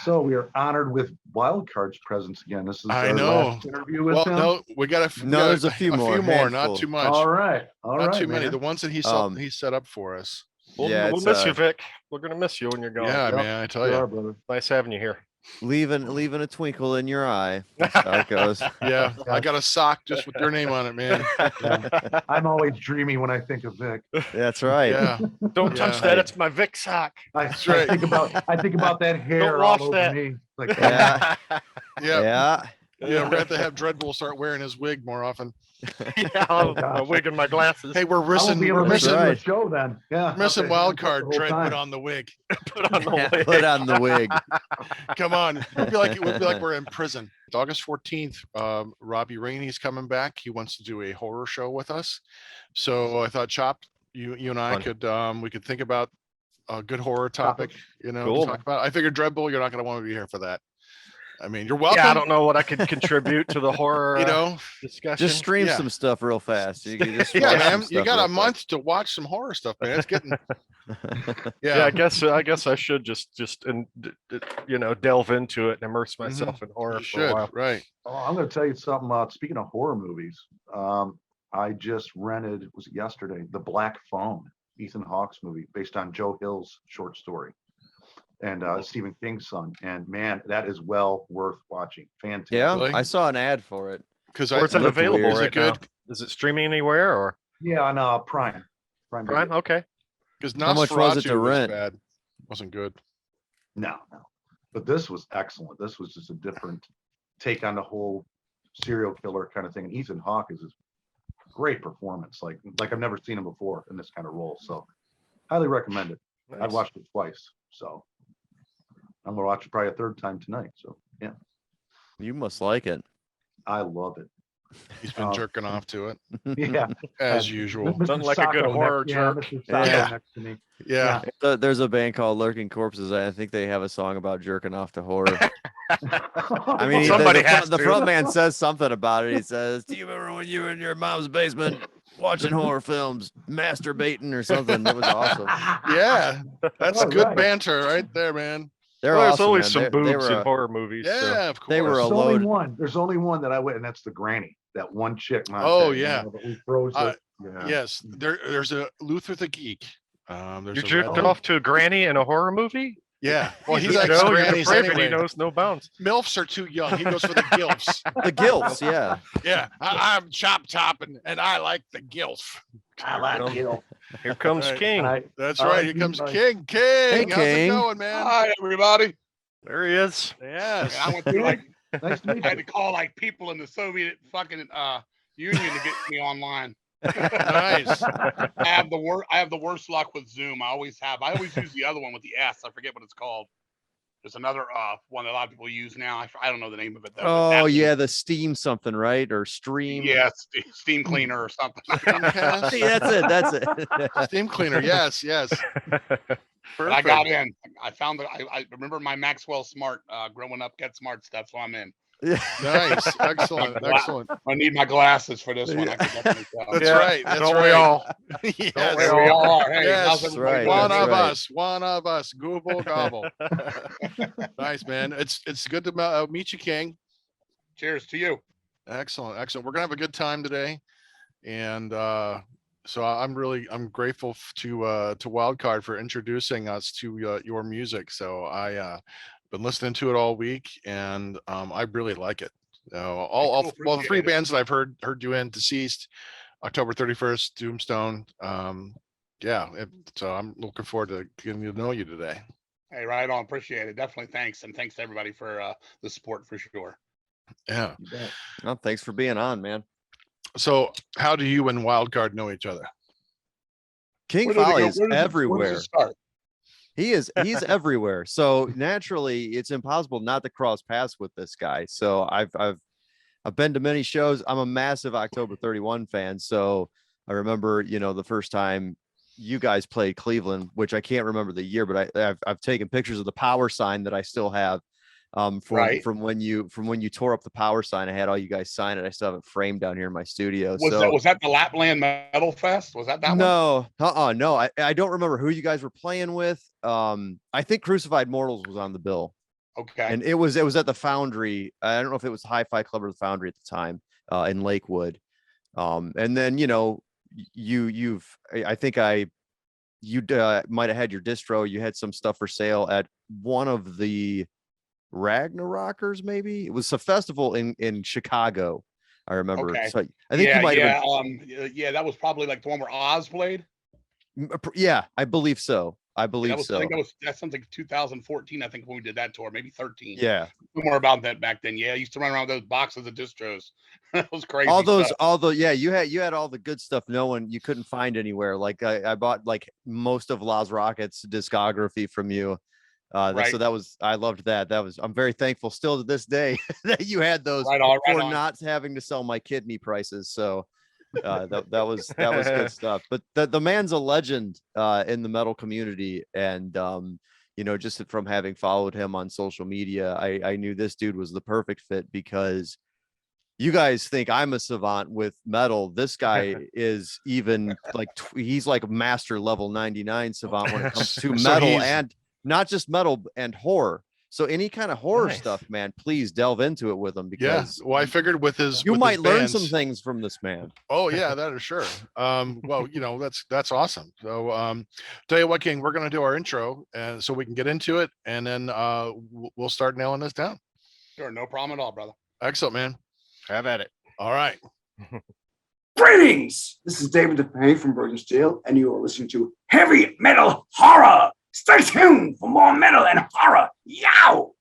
So we are honored with Wildcard's presence again. This is I our know. last interview with Well, him. no, we got a No, there's a few more, not handful. too much. All right, Not too many. man. The ones that he set up for us. We'll it's, miss you, Vic. We're gonna miss you when you're gone. Yeah, Yep, man, I tell you you. are, brother. Nice having you here. leaving a twinkle in your eye. That's how it goes. Yeah, I got a sock just with your name on it, man. I'm always dreamy when I think of Vic. That's right. Yeah, Don't touch Yeah. that. It's my Vic sock. That's I right. think about that hair wash all over that. me. Like, Yeah. yeah, Yeah. We're gonna have to have Dreadbull start wearing his wig more often. Yeah, my wig and my glasses. Hey, we're I won't missing, be able we're to missing, listen to right. the show then. Yeah, missing okay. Wildcard. The whole Dread time. put on the wig. Put on the wig. Put on the wig. Come on, it would be like we're in prison. August 14th, Robbie Rainey's coming back. He wants to do a horror show with us. So I thought, Chop, you and I we could think about a good horror topic, to Cool. talk about. I figured Dreadbull, you're not going to want to be here for that. I mean, you're welcome. Yeah, I don't know what I could contribute to the horror discussion. Just stream Yeah. some stuff real fast. You can just Yeah, watch some man, you stuff got real a month to watch some horror stuff, man. It's getting quick. Yeah, I guess I should just delve into it and immerse myself in horror you for a should, while. right? Oh, I'm going to tell you something. Speaking of horror movies, I just rented, was it yesterday, The Black Phone, Ethan Hawke's movie based on Joe Hill's short story and Stephen King's son. And man, that is well worth watching. Fantastic. Yeah, Really? I saw an ad for it. Because Where's it looked available weird. Is it right now? good? Is it streaming anywhere or Yeah, on Prime. Prime. Prime? Video. Okay. Because How much was it to Nosferatu rent? bad. Wasn't good. No. But this was excellent. This was just a different take on the whole serial killer kind of thing. And Ethan Hawke is a great performance. Like I've never seen him before in this kind of role. So highly recommend it. I've Nice. watched it twice. So I'm gonna watch it probably a third time tonight. So yeah, You must like it. I love it. He's been jerking off to it Yeah. as usual. Mr. Doesn't like a good Sacco horror next, jerk. Mr. Sacco Yeah. next to me. Yeah. There's a band called Lurking Corpses. I think they have a song about jerking off to horror. I mean, Somebody has the to. front man says something about it. He says, "Do you remember when you were in your mom's basement watching horror films, masturbating or something?" It was awesome. Yeah. That's All good right. banter right there, man. They're Well, there's awesome, always man. some They boobs were in a- horror movies. so- Yeah, of course. They were a There's load. only one. There's only one that I went, and that's the granny. That one chick. Montag, Oh, yeah. that we froze Uh, it. Yeah. Yes, there's a Luther the Geek. There's You a jerked red- off to a granny in a horror movie? Yeah. Well, he You likes know, you're grannies depraved and anyway. He knows no bounds. MILFs are too young. He goes for the gilfs. The gills, yeah. Yeah, I'm Chop Top, and I like the gilf. I like you. Here comes Right. King. That's All right. right, Here comes nice. King. Hey, How's it King. going, man? Hi, everybody. There he is. Yes. I went through like Nice to meet I had you. to call like people in the Soviet fucking Union to get me online. Nice. I have the worst luck with Zoom. I always have. I always use the other one with the S. I forget what it's called. There's another one that a lot of people use now. I don't know the name of it though. but Oh that's- yeah, the Steam something, right? Or Stream. Yeah, steam cleaner or something. See, that's it. That's it. Steam cleaner. Yes, yes. But I got in. I found that I remember my Maxwell Smart growing up, Get Smart stuff, so I'm in. Nice. Excellent. Excellent. I need my glasses for this one. I can definitely tell. That's Yeah, right. That's don't right. we all? Yes. There we all are. Hey, Yes, how's everybody right. doing? One That's of right. us. One of us. Google gobble. Nice, man. It's good to meet you, King. Cheers to you. Excellent. Excellent. We're gonna have a good time today, and so I'm grateful to Wildcard for introducing us to your music. So I been listening to it all week, and I really like it. All Cool, well, the three appreciate it. bands that I've heard you in: Deceased, October 31st, Doomstone. So I'm looking forward to getting to know you today. Hey, right on. Appreciate it. Definitely thanks. And thanks to everybody for the support for sure. Yeah. You bet. Well, thanks for being on, man. So how do you and Wildcard know each other? King Where did it go- Fowley is where does it- where does everywhere. it start? He's everywhere. So naturally, it's impossible not to cross paths with this guy. So I've been to many shows. I'm a massive October 31 fan. So I remember, the first time you guys played Cleveland, which I can't remember the year, but I've taken pictures of the power sign that I still have from when you tore up the power sign. I had all you guys sign it. I still have it framed down here in my studio. Was that the Lapland Metal Fest? Was that one? No, no. I don't remember who you guys were playing with. I think Crucified Mortals was on the bill. Okay. And it was at the Foundry. I don't know if it was Hi-Fi Club or the Foundry at the time, in Lakewood. And then, you know, you might have had your distro. You had some stuff for sale at one of the Ragnarokers, maybe. It was a festival in Chicago, I remember. Okay. So I think you might have been. Yeah, that was probably like the one where Oz played. Yeah, I believe so. I Yeah, believe I so. think that's something 2014. I think when we did that tour, maybe 13. Yeah. More about that back then. Yeah, I used to run around with those boxes of distros. That was crazy. Yeah, you had all the good stuff you couldn't find anywhere. Like I bought like most of Las Rockets discography from you. Right. So I loved that. I'm very thankful still to this day that you had those Right on. for not having to sell my kidney prices. So that was good stuff. But the man's a legend in the metal community, and you know, just from having followed him on social media, I knew this dude was the perfect fit, because you guys think I'm a savant with metal. This guy is even like he's like master level 99 savant when it comes to So metal, he's- and not just metal and horror. So any kind of horror Nice. stuff, man, please delve into it with him, Yeah. because Well, I figured with his you with might his learn bands- some things from this man. Oh yeah, that is sure. Well, you know, that's awesome. So tell you what, King, we're gonna do our intro, and so we can get into it, and then we'll start nailing this down. Sure, no problem at all, brother. Excellent, man. Have at it. All right. Greetings! This is David DePay from Virgin Steel, and you are listening to Heavy Metal Horror! Stay tuned for more metal and horror! Yow!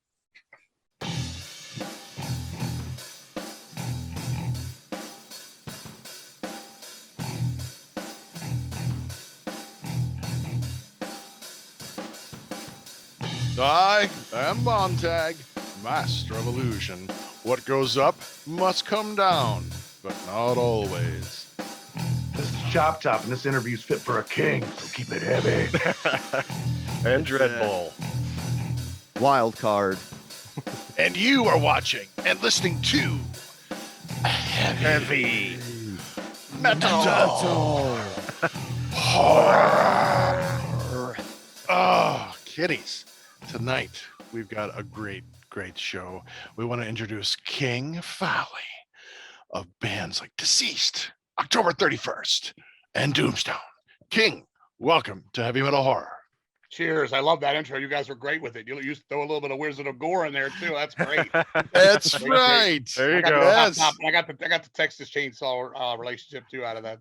I am Montag, master of illusion. What goes up must come down, but not always. This is Chop Top, and this interview's fit for a king, so keep it heavy. And Dreadbull. Wildcard. And you are watching and listening to Heavy. Metal Horror. Oh, kitties. Tonight, we've got a great show. We want to introduce King Fowley of bands like Deceased, October 31st, and Doomstone. King, welcome to Heavy Metal Horror. Cheers. I love that intro. You guys were great with it. You throw a little bit of Wizard of Gore in there too. That's great. That's Great, right. There you I got go. the Yes. top, I got the Texas Chainsaw relationship too out of that.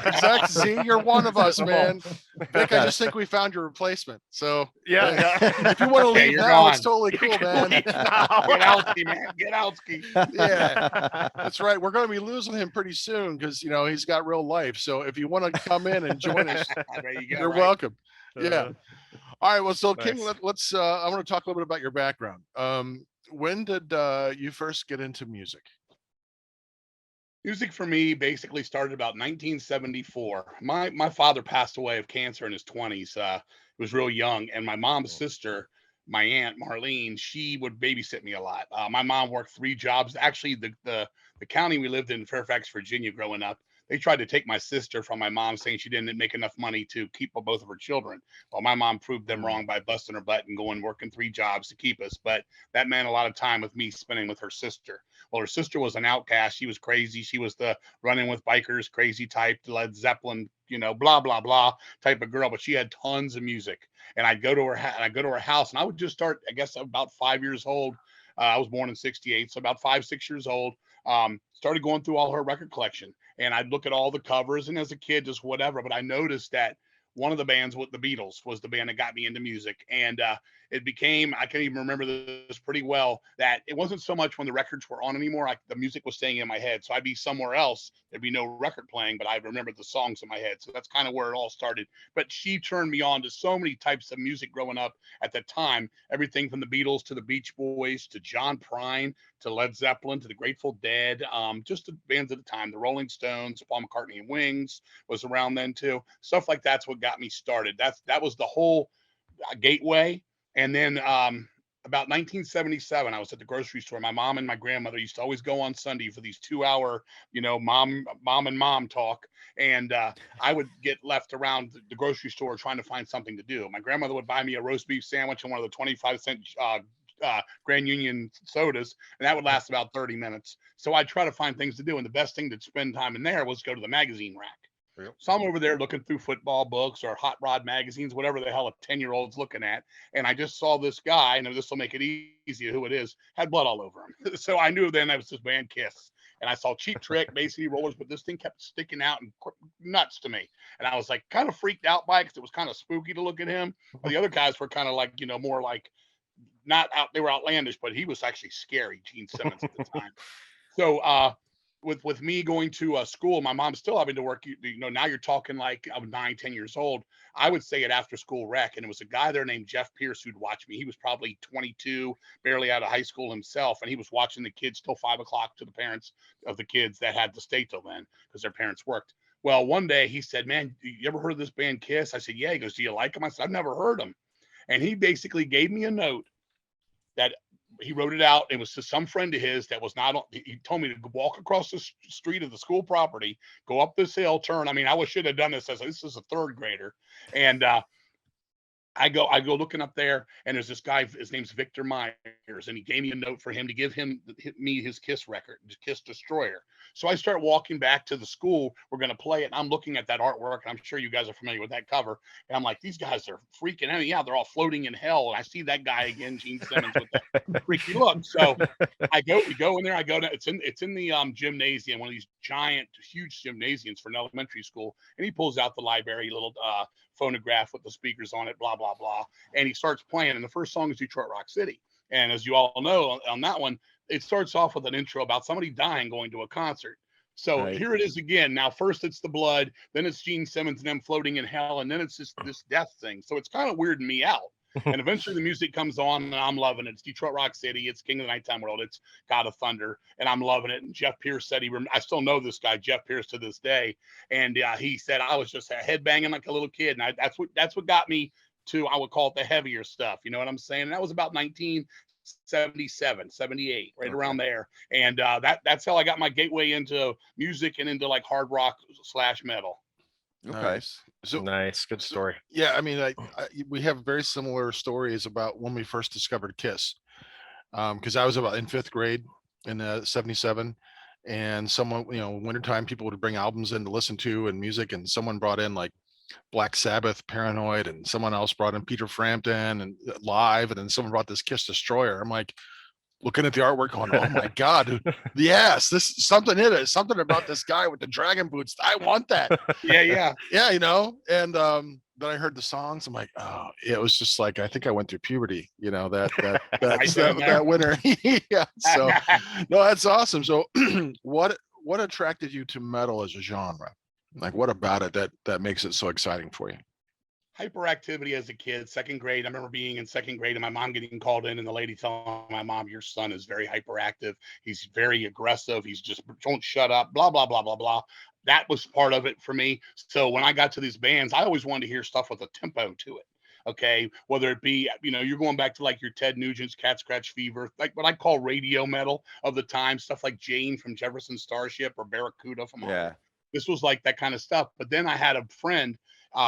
Exactly. See, you're one of us, man. Vic, I just think we found your replacement. So Yeah. if you want to Okay, leave you're now, it's gone. totally cool, man. Get Outski, man. Get Outski. Yeah, that's right. We're going to be losing him pretty soon because, you know, he's got real life. So if you want to come in and join us, There you go. you're right? welcome. Yeah. All right. Well, so King, Nice. let's. I want to talk a little bit about your background. When did you first get into music? Music for me basically started about 1974. My father passed away of cancer in his 20s. He was real young, and my mom's sister, my aunt Marlene, she would babysit me a lot. My mom worked 3 jobs. Actually, the county we lived in, Fairfax, Virginia, growing up, they tried to take my sister from my mom, saying she didn't make enough money to keep both of her children. Well, my mom proved them wrong by busting her butt and going working 3 jobs to keep us. But that meant a lot of time with me spending with her sister. Well, her sister was an outcast. She was crazy. She was the running with bikers, crazy type, Led Zeppelin, you know, blah, blah, blah type of girl. But she had tons of music. And I'd go to her house, and I would just start, I guess, about 5 years old. I was born in 68. So about 5, 6 years old, started going through all her record collection. And I'd look at all the covers, and as a kid, just whatever. But I noticed that one of the bands with the Beatles was the band that got me into music. And it became, I can even remember this pretty well, that it wasn't so much when the records were on anymore. The music was staying in my head. So I'd be somewhere else. There'd be no record playing, but I remembered the songs in my head. So that's kind of where it all started. But she turned me on to so many types of music growing up at the time. Everything from the Beatles to the Beach Boys to John Prine to Led Zeppelin to the Grateful Dead, just the bands at the time. The Rolling Stones, Paul McCartney and Wings was around then too. Stuff like that's what got me started. That was the whole gateway. And then about 1977, I was at the grocery store. My mom and my grandmother used to always go on Sunday for these 2-hour, you know, mom and mom talk. And I would get left around the grocery store trying to find something to do. My grandmother would buy me a roast beef sandwich and one of the 25-cent Grand Union sodas, and that would last about 30 minutes. So I'd try to find things to do, and the best thing to spend time in there was go to the magazine rack. Yep. So I'm over there looking through football books or hot rod magazines, whatever the hell a 10-year-old's looking at. And I just saw this guy, and this will make it easy who it is, had blood all over him. So I knew then that was this band Kiss. And I saw Cheap Trick, basically rollers, but this thing kept sticking out and nuts to me. And I was like kind of freaked out by it because it was kind of spooky to look at him. But the other guys were kind of like, more like not out, they were outlandish, but he was actually scary, Gene Simmons at the time. So, with me going to school, my mom's still having to work, now you're talking like I'm 9-10 years old. I would say at after school rec, and it was a guy there named Jeff Pierce who'd watch me. He was probably 22, barely out of high school himself, and he was watching the kids till 5 o'clock to the parents of the kids that had to stay till then because their parents worked. Well, one day he said, "Man, you ever heard of this band Kiss?" I said, "Yeah." He goes, "Do you like them?" I said, "I've never heard them." And he basically gave me a note that he wrote it out. It was to some friend of his that was not, he told me to walk across the street of the school property, go up this hill, turn. I mean, I should have done this as this is a third grader. And I go looking up there, and there's this guy, his name's Victor Myers, and he gave me a note for him to give me his Kiss record, Kiss Destroyer. So I start walking back to the school. We're going to play it. And I'm looking at that artwork, and I'm sure you guys are familiar with that cover. And I'm like, these guys are freaking out. Yeah, they're all floating in hell. And I see that guy again, Gene Simmons, with that freaky look. So we go in there. It's in the gymnasium, one of these giant, huge gymnasiums for an elementary school. And he pulls out the library little phonograph with the speakers on it, blah, blah, blah. And he starts playing. And the first song is Detroit Rock City. And as you all know, on that one, it starts off with an intro about somebody dying going to a concert. So Here it is again. Now, first it's the blood, then it's Gene Simmons and them floating in hell, and then it's this death thing. So it's kind of weirding me out. And eventually the music comes on, and I'm loving it. It's Detroit Rock City. It's King of the Nighttime World. It's God of Thunder, and I'm loving it. And Jeff Pierce said I still know this guy, Jeff Pierce, to this day. And he said I was just headbanging like a little kid, and that's what got me to, I would call it the heavier stuff. You know what I'm saying? And that was about 1977, 78, right around there. And that's how I got my gateway into music and into like hard rock / metal. Okay. Nice. So Nice, good story. yeah, I mean, we have very similar stories about when we first discovered Kiss. Because I was about in 5th grade in 77, and someone, wintertime, people would bring albums in to listen to and music, and someone brought in like Black Sabbath, Paranoid, and someone else brought in Peter Frampton and Live, and then someone brought this Kiss Destroyer. I'm like looking at the artwork going, oh my God, yes, this is something in it. Something about this guy with the dragon boots. I want that. Yeah. And then I heard the songs. I'm like, oh, it was just like, I think I went through puberty, that winter. Yeah. So no, that's awesome. So what attracted you to metal as a genre? Like, what about it that makes it so exciting for you? Hyperactivity as a kid, 2nd grade. I remember being in 2nd grade and my mom getting called in, and the lady telling my mom, "Your son is very hyperactive. He's very aggressive. He's just don't shut up, blah, blah, blah, blah, blah." That was part of it for me. So when I got to these bands, I always wanted to hear stuff with a tempo to it. Okay. Whether it be, you're going back to like your Ted Nugent's Cat Scratch Fever, like what I call radio metal of the time, stuff like Jane from Jefferson Starship or Barracuda from Hollywood. This was like that kind of stuff. But then I had a friend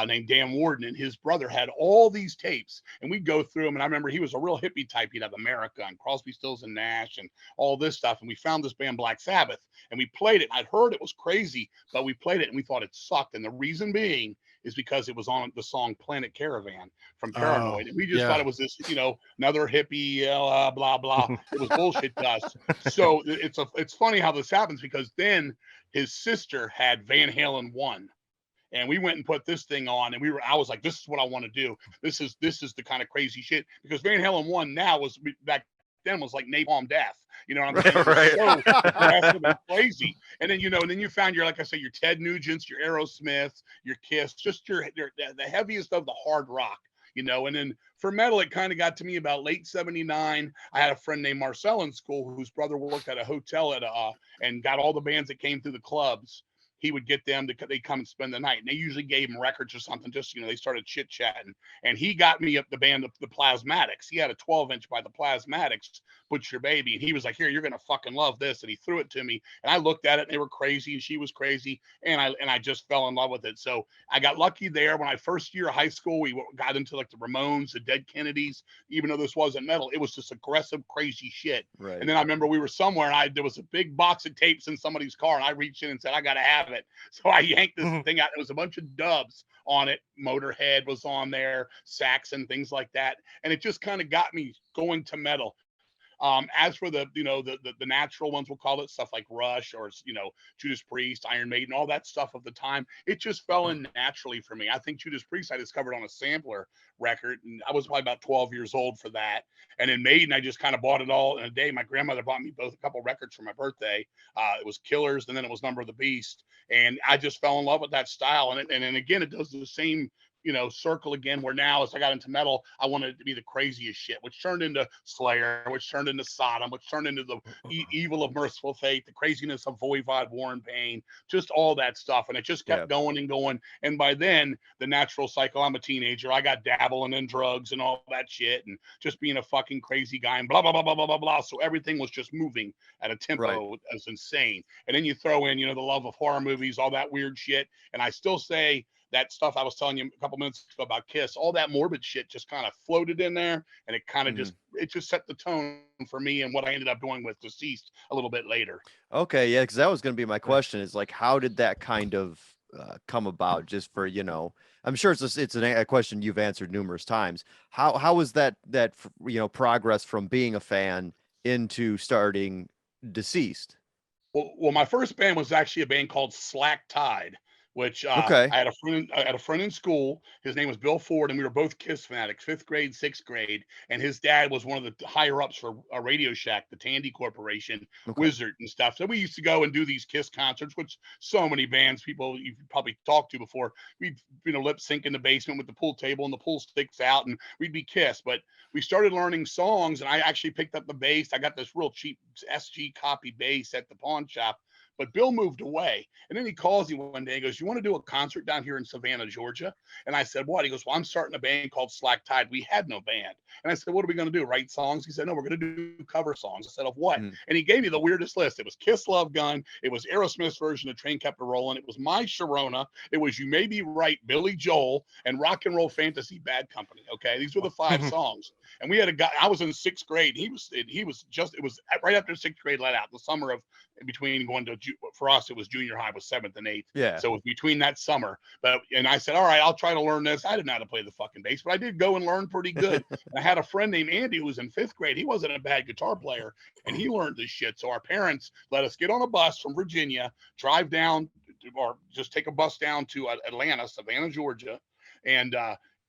named Dan Warden, and his brother had all these tapes, and we'd go through them. And I remember he was a real hippie type. He'd have America and Crosby, Stills and Nash and all this stuff. And we found this band Black Sabbath, and we played it. I'd heard it was crazy, but we played it and we thought it sucked. And the reason being is because it was on the song Planet Caravan from Paranoid. And we just thought it was this, another hippie, blah, blah. It was bullshit to us. So it's funny how this happens, because then his sister had Van Halen 1. And we went and put this thing on, and I was like, this is what I want to do. This is the kind of crazy shit, because Van Halen 1 now was back then was like Napalm Death. You know what I'm saying? Right. So aggressive and crazy. And then, then you found like I said, your Ted Nugent's, your Aerosmiths, your Kiss, just the heaviest of the hard rock, And then for metal, it kind of got to me about late 79. I had a friend named Marcel in school whose brother worked at a hotel and got all the bands that came through the clubs. he would get them to they come and spend the night, and they usually gave him records or something. Just they started chit chatting, and he got me up the band, the Plasmatics. He had a 12-inch by the Plasmatics, Butcher Baby, and he was like, "Here, you're gonna fucking love this," and he threw it to me, and I looked at it, and they were crazy, and she was crazy, and I just fell in love with it. So I got lucky there. When I first year of high school, we got into like the Ramones, the Dead Kennedys. Even though this wasn't metal, it was just aggressive, crazy shit. Right. And then I remember we were somewhere, and there was a big box of tapes in somebody's car, and I reached in and said, "I gotta have it." So I yanked this thing out. It was a bunch of dubs on it. Motorhead was on there, Saxon, things like that, and it just kind of got me going to metal. As for the natural ones, we'll call it, stuff like Rush or Judas Priest, Iron Maiden, all that stuff of the time, it just fell in naturally for me. I think Judas Priest I discovered on a sampler record, and I was probably about 12 years old for that. And in Maiden, I just kind of bought it all in a day. My grandmother bought me both a couple records for my birthday. It was Killers, and then it was Number of the Beast, and I just fell in love with that style. And then again, it does the same circle again, where now as I got into metal, I wanted it to be the craziest shit, which turned into Slayer, which turned into Sodom, which turned into the evil of Merciful Fate, the craziness of Voivod, War and Pain, just all that stuff. And it just kept going and going. And by then, the natural cycle, I'm a teenager, I got dabbling in drugs and all that shit, and just being a fucking crazy guy and blah, blah, blah, blah, blah, blah, blah. So everything was just moving at a tempo that was insane. And then you throw in, the love of horror movies, all that weird shit. And I still say, that stuff I was telling you a couple minutes ago about Kiss, all that morbid shit just kind of floated in there, and it kind of just set the tone for me and what I ended up doing with Deceased a little bit later. Okay, yeah, because that was going to be my question. Is like, how did that kind of come about? Just for I'm sure it's a question you've answered numerous times. How was that progress from being a fan into starting Deceased? Well, my first band was actually a band called Slack Tide, which I had a friend in school. His name was Bill Ford, and we were both Kiss fanatics, 5th grade, 6th grade. And his dad was one of the higher ups for Radio Shack, the Tandy Corporation, Wizard and stuff. So we used to go and do these Kiss concerts, which so many bands, people you've probably talked to before, we'd lip sync in the basement with the pool table and the pool sticks out, and we'd be Kiss. But we started learning songs, and I actually picked up the bass. I got this real cheap SG copy bass at the pawn shop. But Bill moved away, and then he calls me one day and goes, "You want to do a concert down here in Savannah, Georgia?" And I said, "What?" He goes, "Well, I'm starting a band called Slack Tide." We had no band. And I said, "What are we going to do, write songs?" He said, "No, we're going to do cover songs." I said, "Of what?" And he gave me the weirdest list. It was Kiss Love Gun. It was Aerosmith's version of Train Kept a Rolling. It was My Sharona. It was You May Be Right, Billy Joel, and Rock and Roll Fantasy, Bad Company. Okay, these were the 5 songs. And we had a guy, I was in 6th grade. It was right after 6th grade let out, the summer of between going to, for us, it was junior high, was 7th and 8th. Yeah. So it was between that summer. And I said, all right, I'll try to learn this. I didn't know how to play the fucking bass, but I did go and learn pretty good. And I had a friend named Andy who was in 5th grade. He wasn't a bad guitar player, and he learned this shit. So our parents let us get on a bus from Virginia, drive down, or just take a bus down to Atlanta, Savannah, Georgia, and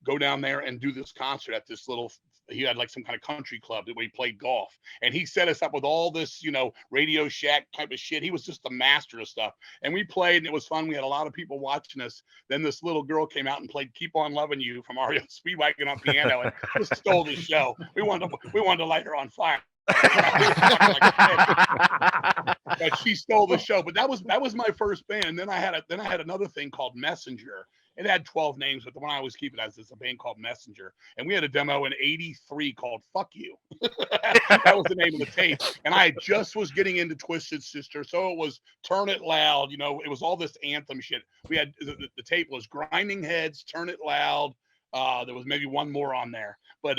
go down there and do this concert at this little, he had like some kind of country club that we played golf, and he set us up with all this, Radio Shack type of shit. He was just the master of stuff, and we played, and it was fun. We had a lot of people watching us. Then this little girl came out and played "Keep on Loving You" from REO Speedwagon on piano, and just stole the show. We wanted to light her on fire. But she stole the show. But that was my first band. And then I had another thing called Messenger. It had 12 names, but the one I always keep it as is a band called Messenger. And we had a demo in '83 called "Fuck You." That was the name of the tape. And I just was getting into Twisted Sister, so it was "Turn It Loud." It was all this anthem shit. We had the tape was "Grinding Heads," "Turn It Loud." There was maybe one more on there, but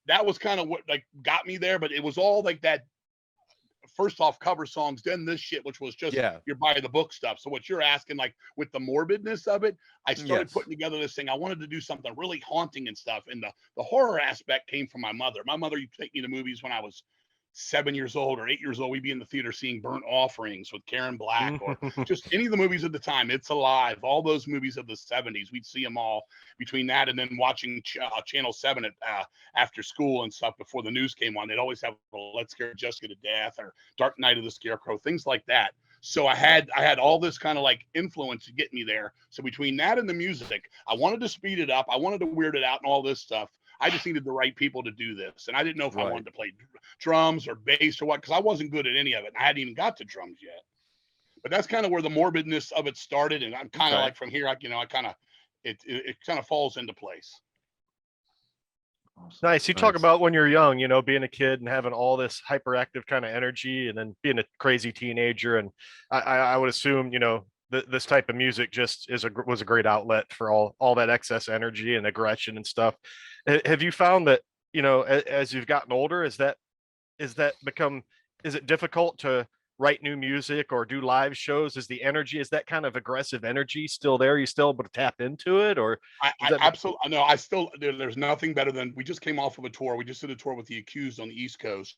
that was kind of what got me there. But it was all like that. First off, cover songs, then this shit, which was just your by the book stuff. So what you're asking, like with the morbidness of it, I started putting together this thing. I wanted to do something really haunting and stuff. And the horror aspect came from my mother. My mother used to take me to movies when I was 7 years old or 8 years old. We'd be in the theater seeing Burnt Offerings with Karen Black, or just any of the movies of the time. It's Alive, all those movies of the 70s. We'd see them all between that and then watching Channel 7 at after school and stuff before the news came on. They'd always have Let's Scare Jessica to Death or Dark Night of the Scarecrow, things like that. So I had all this kind of like influence to get me there. So between that and the music, I wanted to speed it up. I wanted to weird it out and all this stuff. I just needed the right people to do this. And I didn't know if I wanted to play drums or bass or what, because I wasn't good at any of it. I hadn't even got to drums yet. but that's kind of where the morbidness of it started. And I'm kind of Okay. like from here, it kind of falls into place. Awesome. Nice. You talk Nice. about when you're young, you know, being a kid and having all this hyperactive kind of energy, and then being a crazy teenager. And I would assume, you know, this type of music just was a great outlet for all that excess energy and aggression and stuff. Have you found that, you know, as you've gotten older, is it difficult to write new music or do live shows? Is that kind of aggressive energy still there? You still able to tap into it, or I that- absolutely no. There's nothing better than, we just came off of a tour. We just did a tour with the Accused on the East Coast,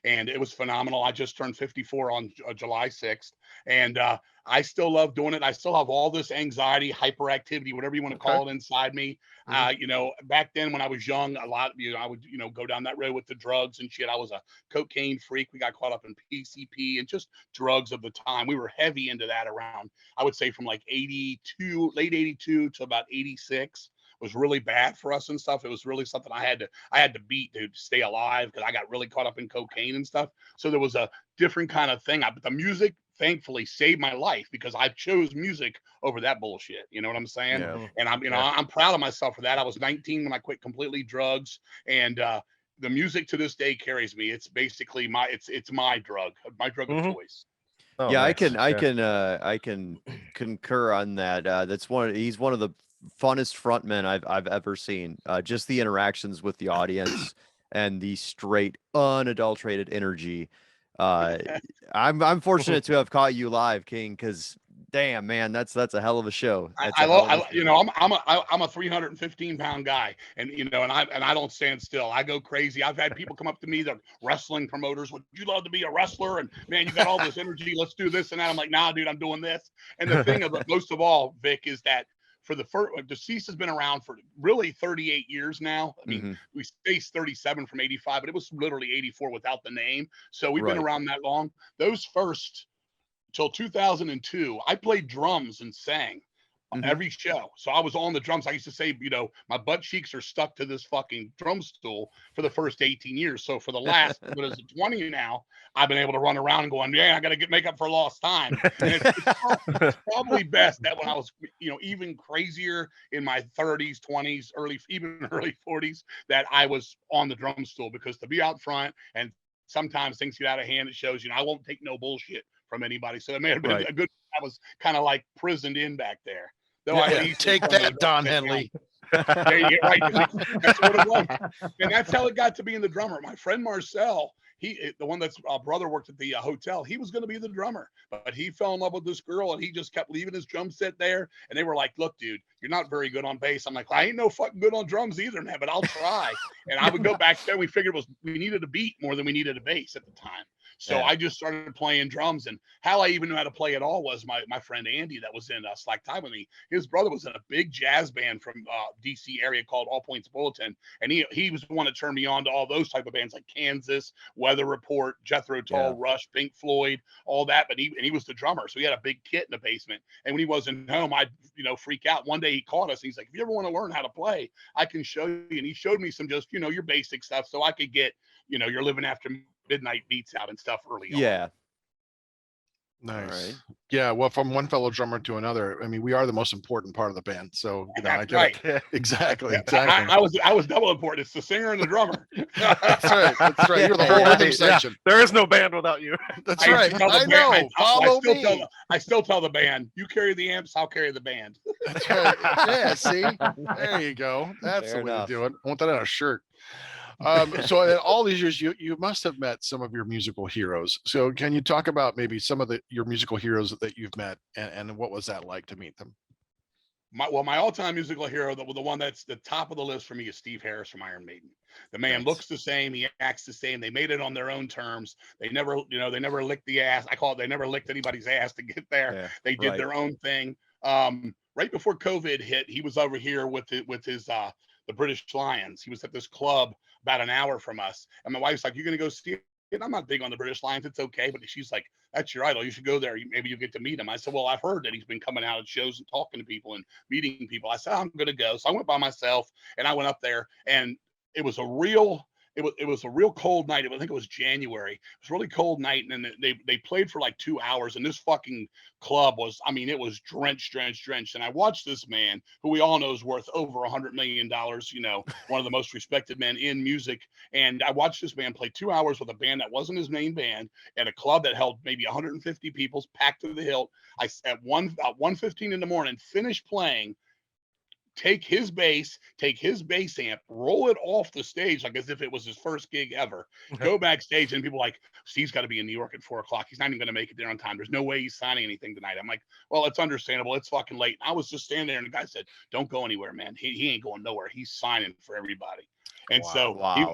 and it was phenomenal. I just turned 54 on July 6th, and I still love doing it. I still have all this anxiety, hyperactivity, whatever you want to call it, inside me. You know, back then when I was young, I would, you know, go down that road with the drugs and shit. I was a cocaine freak. We got caught up in PCP and just drugs of the time. We were heavy into that around, I would say, from like late 82 to about 86. Was really bad for us and stuff. It was really something I had to beat to stay alive, because I got really caught up in cocaine and stuff. So there was a different kind of thing. But the music thankfully saved my life, because I chose music over that bullshit. You know what I'm saying? Yeah. And I'm proud of myself for that. I was 19 when I quit completely drugs, and the music to this day carries me. It's basically it's my drug of choice. Oh, Yeah, nice. I can concur on that. He's one of the funnest frontmen I've ever seen. Just the interactions with the audience and the straight, unadulterated energy. I'm fortunate to have caught you live, King, because damn, man, that's a hell of a show. I'm a 315-pound guy, and you know, and I don't stand still. I go crazy. I've had people come up to me, the wrestling promoters, would you love to be a wrestler? And man, you got all this energy. Let's do this and that. I'm like, nah, dude, I'm doing this. And the thing of most of all, Vic, is that for the first, Deceased has been around for really 38 years now. I mean, we spaced 37 from 85, but it was literally 84 without the name. So we've been around that long. Those first till 2002, I played drums and sang every show. So I was on the drums. I used to say, you know, my butt cheeks are stuck to this fucking drum stool for the first 18 years. So for the last, what is it, 20 now, I've been able to run around and going, yeah, I got to make up for lost time. And it's probably best that when I was, you know, even crazier in my 30s, 20s, even early 40s, that I was on the drum stool, because to be out front and sometimes things get out of hand, it shows, you know, I won't take no bullshit from anybody. So it may have been a good, I was kind of like prisoned in back there. Take that, Don Henley. Yeah, right. That's what it was. And that's how it got to being the drummer. My friend Marcel, the one that's brother worked at the hotel, he was going to be the drummer, but he fell in love with this girl, and he just kept leaving his drum set there. And they were like, look, dude, you're not very good on bass. I'm like, I ain't no fucking good on drums either, man, but I'll try. And I would go back there. We figured we needed a beat more than we needed a bass at the time. So I just started playing drums, and how I even knew how to play at all was my friend Andy that was in Slack Time with me. His brother was in a big jazz band from DC area called All Points Bulletin, and he was the one that turned me on to all those type of bands like Kansas, Weather Report, Jethro Tull, Rush, Pink Floyd, all that. But he was the drummer, so he had a big kit in the basement. And when he wasn't home, I'd freak out. One day he called us, and he's like, if you ever want to learn how to play, I can show you. And he showed me some just your basic stuff, so I could get you're living after midnight beats out and stuff early on. Yeah. Nice. Right. Yeah. Well, from one fellow drummer to another, I mean, we are the most important part of the band. So, I That's get right. it. Exactly. I was double important. It's the singer and the drummer. That's right. That's right. You're the whole rhythm section. There is no band without you. That's right. I know. Follow me. I still tell the band, you carry the amps, I'll carry the band. That's right. Yeah. See, there you go. That's Fair the way enough. to do it. I want that on a shirt. So in all these years, you must have met some of your musical heroes. So can you talk about maybe some of your musical heroes that you've met, and what was that like to meet them? My all-time musical hero, the one that's the top of the list for me, is Steve Harris from Iron Maiden. The man looks the same, he acts the same. They made it on their own terms. They never licked the ass. I call it, they never licked anybody's ass to get there. Yeah, they did their own thing. Right before COVID hit, he was over here with his the British Lions. He was at this club about an hour from us, and my wife's like, "You're gonna go see it?" And I'm not big on the British Lions. It's okay, but she's like, "That's your idol. You should go there. Maybe you'll get to meet him." I said, "Well, I've heard that he's been coming out at shows and talking to people and meeting people." I said, "I'm gonna go." So I went by myself, and I went up there, and it was a real it was a real cold night. I think it was January. It was a really cold night, and then they played for like 2 hours, and this fucking club was, I mean, it was drenched. And I watched this man, who we all know is worth over $100 million, you know, one of the most respected men in music. And I watched this man play 2 hours with a band that wasn't his main band at a club that held maybe 150 people, packed to the hilt. At 1:15 in the morning, finished playing, take his bass amp, roll it off the stage like as if it was his first gig ever, go backstage, and people like, Steve's got to be in New York at 4:00. He's not even going to make it there on time. There's no way he's signing anything tonight. I'm like, well, it's understandable. It's fucking late. And I was just standing there, and the guy said, don't go anywhere, man. He ain't going nowhere. He's signing for everybody. And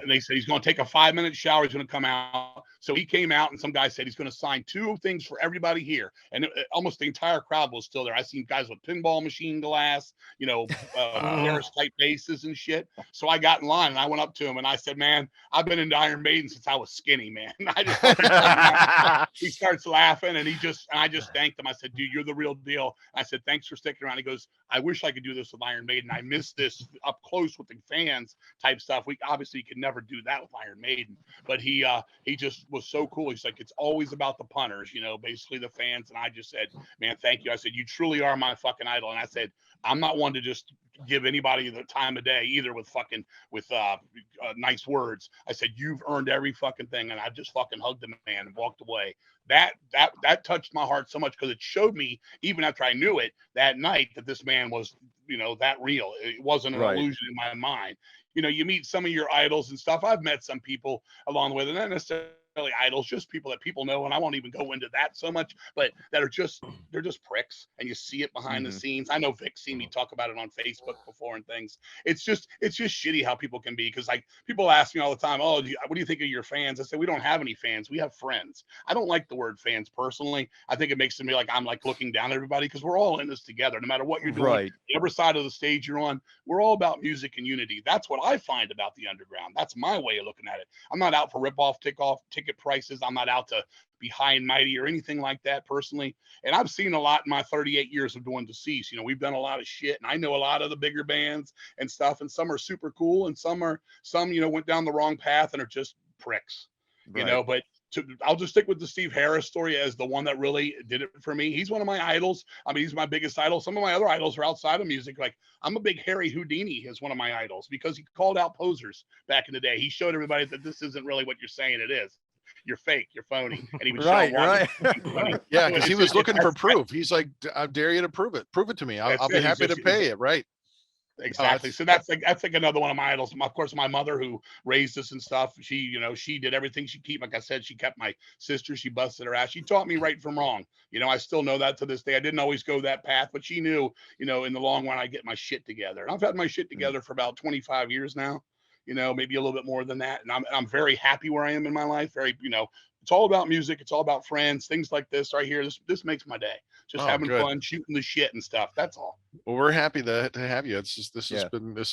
they said he's going to take a 5-minute shower. He's going to come out. So he came out, and some guy said he's going to sign 2 things for everybody here. And almost the entire crowd was still there. I seen guys with pinball machine glass, you know, Harris type bases and shit. So I got in line, and I went up to him, and I said, man, I've been into Iron Maiden since I was skinny, man. He starts laughing, and I just thanked him. I said, dude, you're the real deal. I said, thanks for sticking around. He goes, I wish I could do this with Iron Maiden. I miss this up close with the fans type stuff. We obviously could never do that with Iron Maiden, but he just was so cool. He's like, it's always about the punters, you know, basically the fans. And I just said, man, thank you. I said, you truly are my fucking idol. And I said, I'm not one to just give anybody the time of day either with nice words. I said, you've earned every fucking thing. And I just fucking hugged the man and walked away. That touched my heart so much, because it showed me, even after I knew it that night, that this man was, you know, that real. It wasn't an illusion in my mind. You know, you meet some of your idols and stuff. I've met some people along the way. They're not necessarily idols, just people that people know, and I won't even go into that so much, but that are just, they're just pricks, and you see it behind the scenes. I know Vic's seen me talk about it on Facebook before and things. It's just shitty how people can be, because like people ask me all the time, oh, what do you think of your fans? I say, we don't have any fans, we have friends. I don't like the word fans personally. I think it makes it me like I'm like looking down at everybody, because we're all in this together, no matter what you're doing, whatever side of the stage you're on. We're all about music and unity. That's what I find about the underground. That's my way of looking at it. I'm not out for rip-off ticket prices. I'm not out to be high and mighty or anything like that personally. And I've seen a lot in my 38 years of doing Deceased. You know, we've done a lot of shit, and I know a lot of the bigger bands and stuff, and some are super cool, and some you know, went down the wrong path and are just pricks, you know. But I'll just stick with the Steve Harris story as the one that really did it for me. He's one of my idols. I mean, he's my biggest idol. Some of my other idols are outside of music. Like, I'm a big Harry Houdini is one of my idols, because he called out posers back in the day. He showed everybody that this isn't really what you're saying it is. You're fake, you're phony. And he would yeah, because he was looking for proof. He's like, I dare you to prove it to me. I'll be happy to pay it. Right. Exactly. So that's like another one of my idols. Of course, my mother, who raised us and stuff, she did everything. Like I said, she kept my sister. She busted her ass. She taught me right from wrong. You know, I still know that to this day. I didn't always go that path, but she knew, you know, in the long run, I get my shit together. And I've had my shit together for about 25 years now, you know, maybe a little bit more than that. And I'm very happy where I am in my life. Very, you know, it's all about music. It's all about friends, things like this right here. This makes my day. Just having fun, shooting the shit and stuff. That's all. Well, we're happy to have you. It's just, this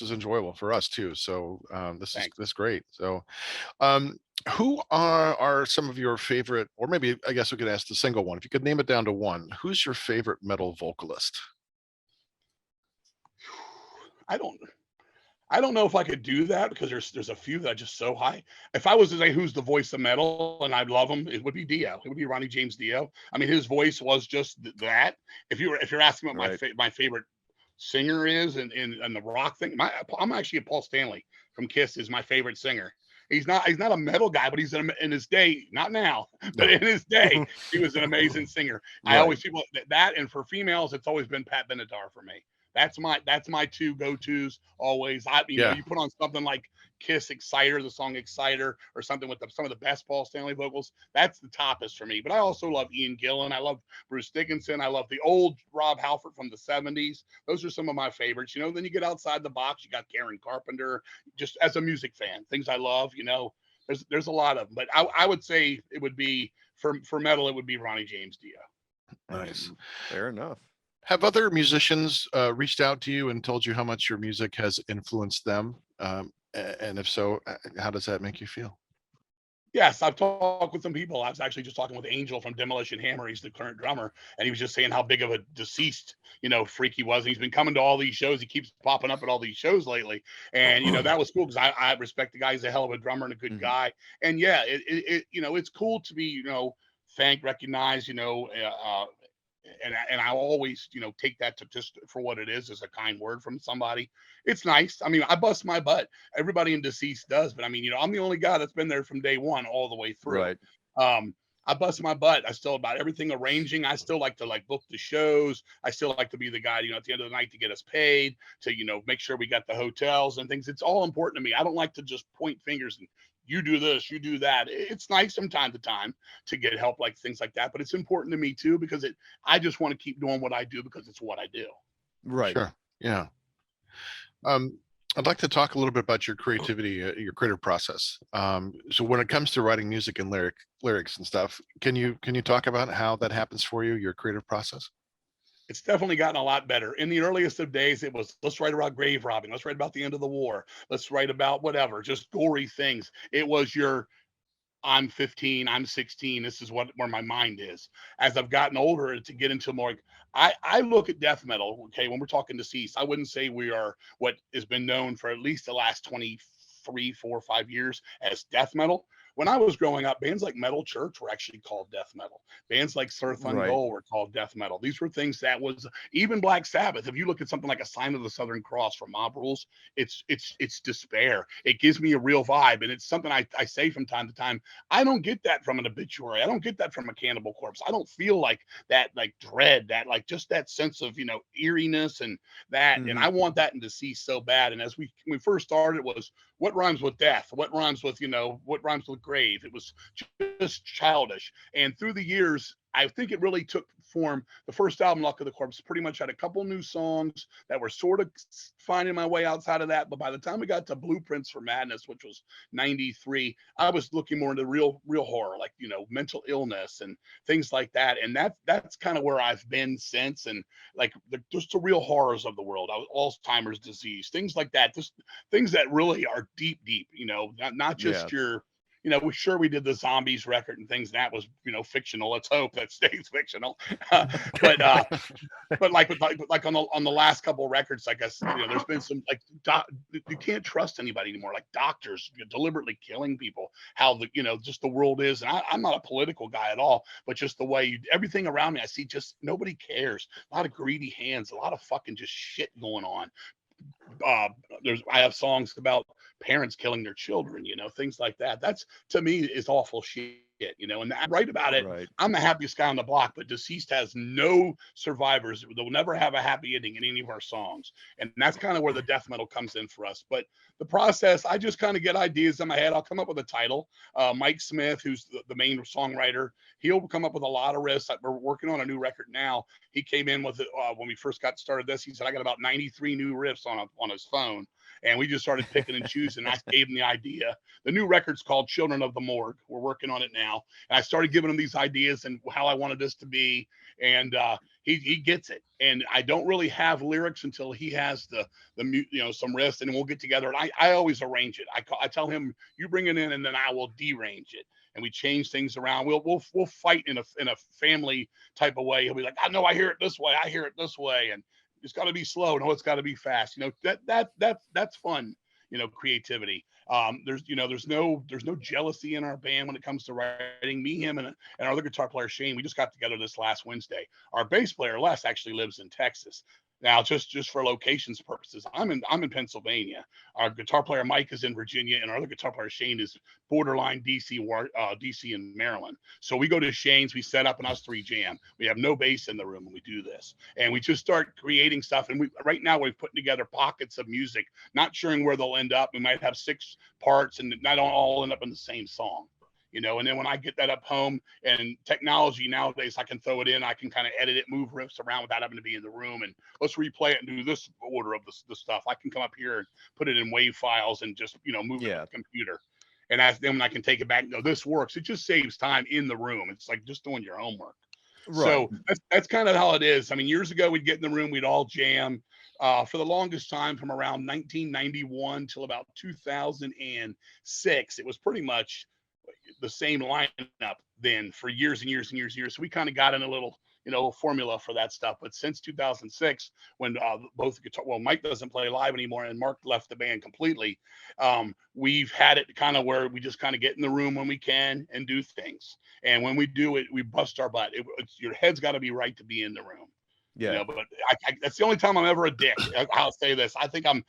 is enjoyable for us too. So this is great. So who are some of your favorite, or maybe I guess we could ask the single one, if you could name it down to one, who's your favorite metal vocalist? I don't know if I could do that, because there's a few that are just so high. If I was to say who's the voice of metal and I love him, it would be Dio. It would be Ronnie James Dio. I mean, his voice was just that. If you're asking what my favorite singer is and the rock thing, I'm actually a Paul Stanley from Kiss is my favorite singer. He's not a metal guy, but he's in his day, not now, but in his day, he was an amazing singer. I always people that, and for females, it's always been Pat Benatar for me. That's my two go-tos always. You know, you put on something like Kiss Exciter, the song Exciter, or something with some of the best Paul Stanley vocals. That's the toppest for me. But I also love Ian Gillan. I love Bruce Dickinson. I love the old Rob Halford from the 70s. Those are some of my favorites. You know, then you get outside the box. You got Karen Carpenter. Just as a music fan, things I love. You know, there's a lot of them. But I would say it would be for metal. It would be Ronnie James Dio. Nice. Fair enough. Have other musicians reached out to you and told you how much your music has influenced them? And if so, how does that make you feel? Yes, I've talked with some people. I was actually just talking with Angel from Demolition Hammer. He's the current drummer, and he was just saying how big of a deceased, freak he was. And he's been coming to all these shows. He keeps popping up at all these shows lately, and that was cool because I respect the guy. He's a hell of a drummer and a good guy. And yeah, it's cool to be thanked, recognized, and I always, take that to just for what it is, as a kind word from somebody. It's nice. I mean, I bust my butt. Everybody in Deceased does, but I mean, I'm the only guy that's been there from day one all the way through. Right. I bust my butt. I still about everything arranging. I still like to book the shows. I still like to be the guy, at the end of the night to get us paid, to, make sure we got the hotels and things. It's all important to me. I don't like to just point fingers and you do this, you do that. It's nice from time to time to get help, like things like that, but it's important to me too, because I just want to keep doing what I do because it's what I do. Right. Sure. Yeah. I'd like to talk a little bit about your creativity, your creative process. So when it comes to writing music and lyrics and stuff, can you talk about how that happens for you, your creative process? It's definitely gotten a lot better. In the earliest of days, it was, let's write about grave robbing. Let's write about the end of the war. Let's write about whatever, just gory things. It was I'm 15, I'm 16. This is where my mind is. As I've gotten older, to get into more, I look at death metal. Okay, when we're talking Deceased, I wouldn't say we are what has been known for at least the last 23, 4, 5 years as death metal. When I was growing up, bands like Metal Church were actually called death metal. Bands like Surf Ungol were called death metal. These were things that was, even Black Sabbath. If you look at something like A Sign of the Southern Cross from Mob Rules, it's despair. It gives me a real vibe, and it's something I say from time to time. I don't get that from an Obituary. I don't get that from a Cannibal Corpse. I don't feel like that, like dread, that like just that sense of eeriness and that. And I want that in Deceased so bad. And as we first started, it was what rhymes with death, what rhymes with what rhymes with grave. It was just childish. And through the years, I think it really took form. The first album, Luck of the Corpse, pretty much had a couple new songs that were sort of finding my way outside of that. But by the time we got to Blueprints for Madness, which was 93, I was looking more into real horror, like, mental illness and things like that. And that's kind of where I've been since. And like just the real horrors of the world, Alzheimer's disease, things like that, just things that really are deep, not just your, we did the zombies record and things that was, fictional. Let's hope that stays fictional. But like on the last couple of records, I guess, there's been some you can't trust anybody anymore. Like doctors deliberately killing people. How just the world is. And I'm not a political guy at all, but just the way everything around me, I see just nobody cares. A lot of greedy hands, a lot of fucking just shit going on. I have songs about parents killing their children, things like that. That's, to me, is awful shit, and I write about it. Right. I'm the happiest guy on the block, but Deceased has no survivors. They'll never have a happy ending in any of our songs. And that's kind of where the death metal comes in for us. But the process, I just kind of get ideas in my head. I'll come up with a title. Mike Smith, who's the main songwriter, he'll come up with a lot of riffs. We're working on a new record now. He came in with it when we first got started this. He said, I got about 93 new riffs on his phone. And we just started picking and choosing. I gave him the idea. The new record's called Children of the Morgue. We're working on it now. And I started giving him these ideas and how I wanted this to be. And he gets it. And I don't really have lyrics until he has the some riffs, and we'll get together. And I always arrange it. I tell him, you bring it in, and then I will derange it. And we change things around. We'll fight in a family type of way. He'll be like, I know I hear it this way. I hear it this way. And it's got to be slow. No, it's got to be fast. That's fun. Creativity. There's no jealousy in our band when it comes to writing. Me, him, and our other guitar player Shane. We just got together this last Wednesday. Our bass player Les actually lives in Texas. Now, just for locations purposes, I'm in Pennsylvania. Our guitar player Mike is in Virginia, and our other guitar player Shane is borderline DC and Maryland. So we go to Shane's, we set up, and us three jam. We have no bass in the room when we do this, and we just start creating stuff. And right now we're putting together pockets of music, not sure where they'll end up. We might have 6 parts, and not all end up in the same song. And then when I get that up home, and technology nowadays, I can throw it in, I can kind of edit it, move riffs around without having to be in the room, and let's replay it and do this order of the stuff. I can come up here and put it in WAV files and just, move it to the computer. And then when I can take it back and go, this works. It just saves time in the room. It's like just doing your homework. Right. So that's kind of how it is. I mean, years ago, we'd get in the room, we'd all jam. For the longest time, from around 1991 till about 2006, it was pretty much the same lineup then for years and years and years and years. So we kind of got in a little, formula for that stuff. But since 2006, when both guitar, well, Mike doesn't play live anymore and Mark left the band completely, we've had it kind of where we just kind of get in the room when we can and do things. And when we do it, we bust our butt. Your head's got to be right to be in the room. Yeah. But that's the only time I'm ever a dick. I'll say this. I think I'm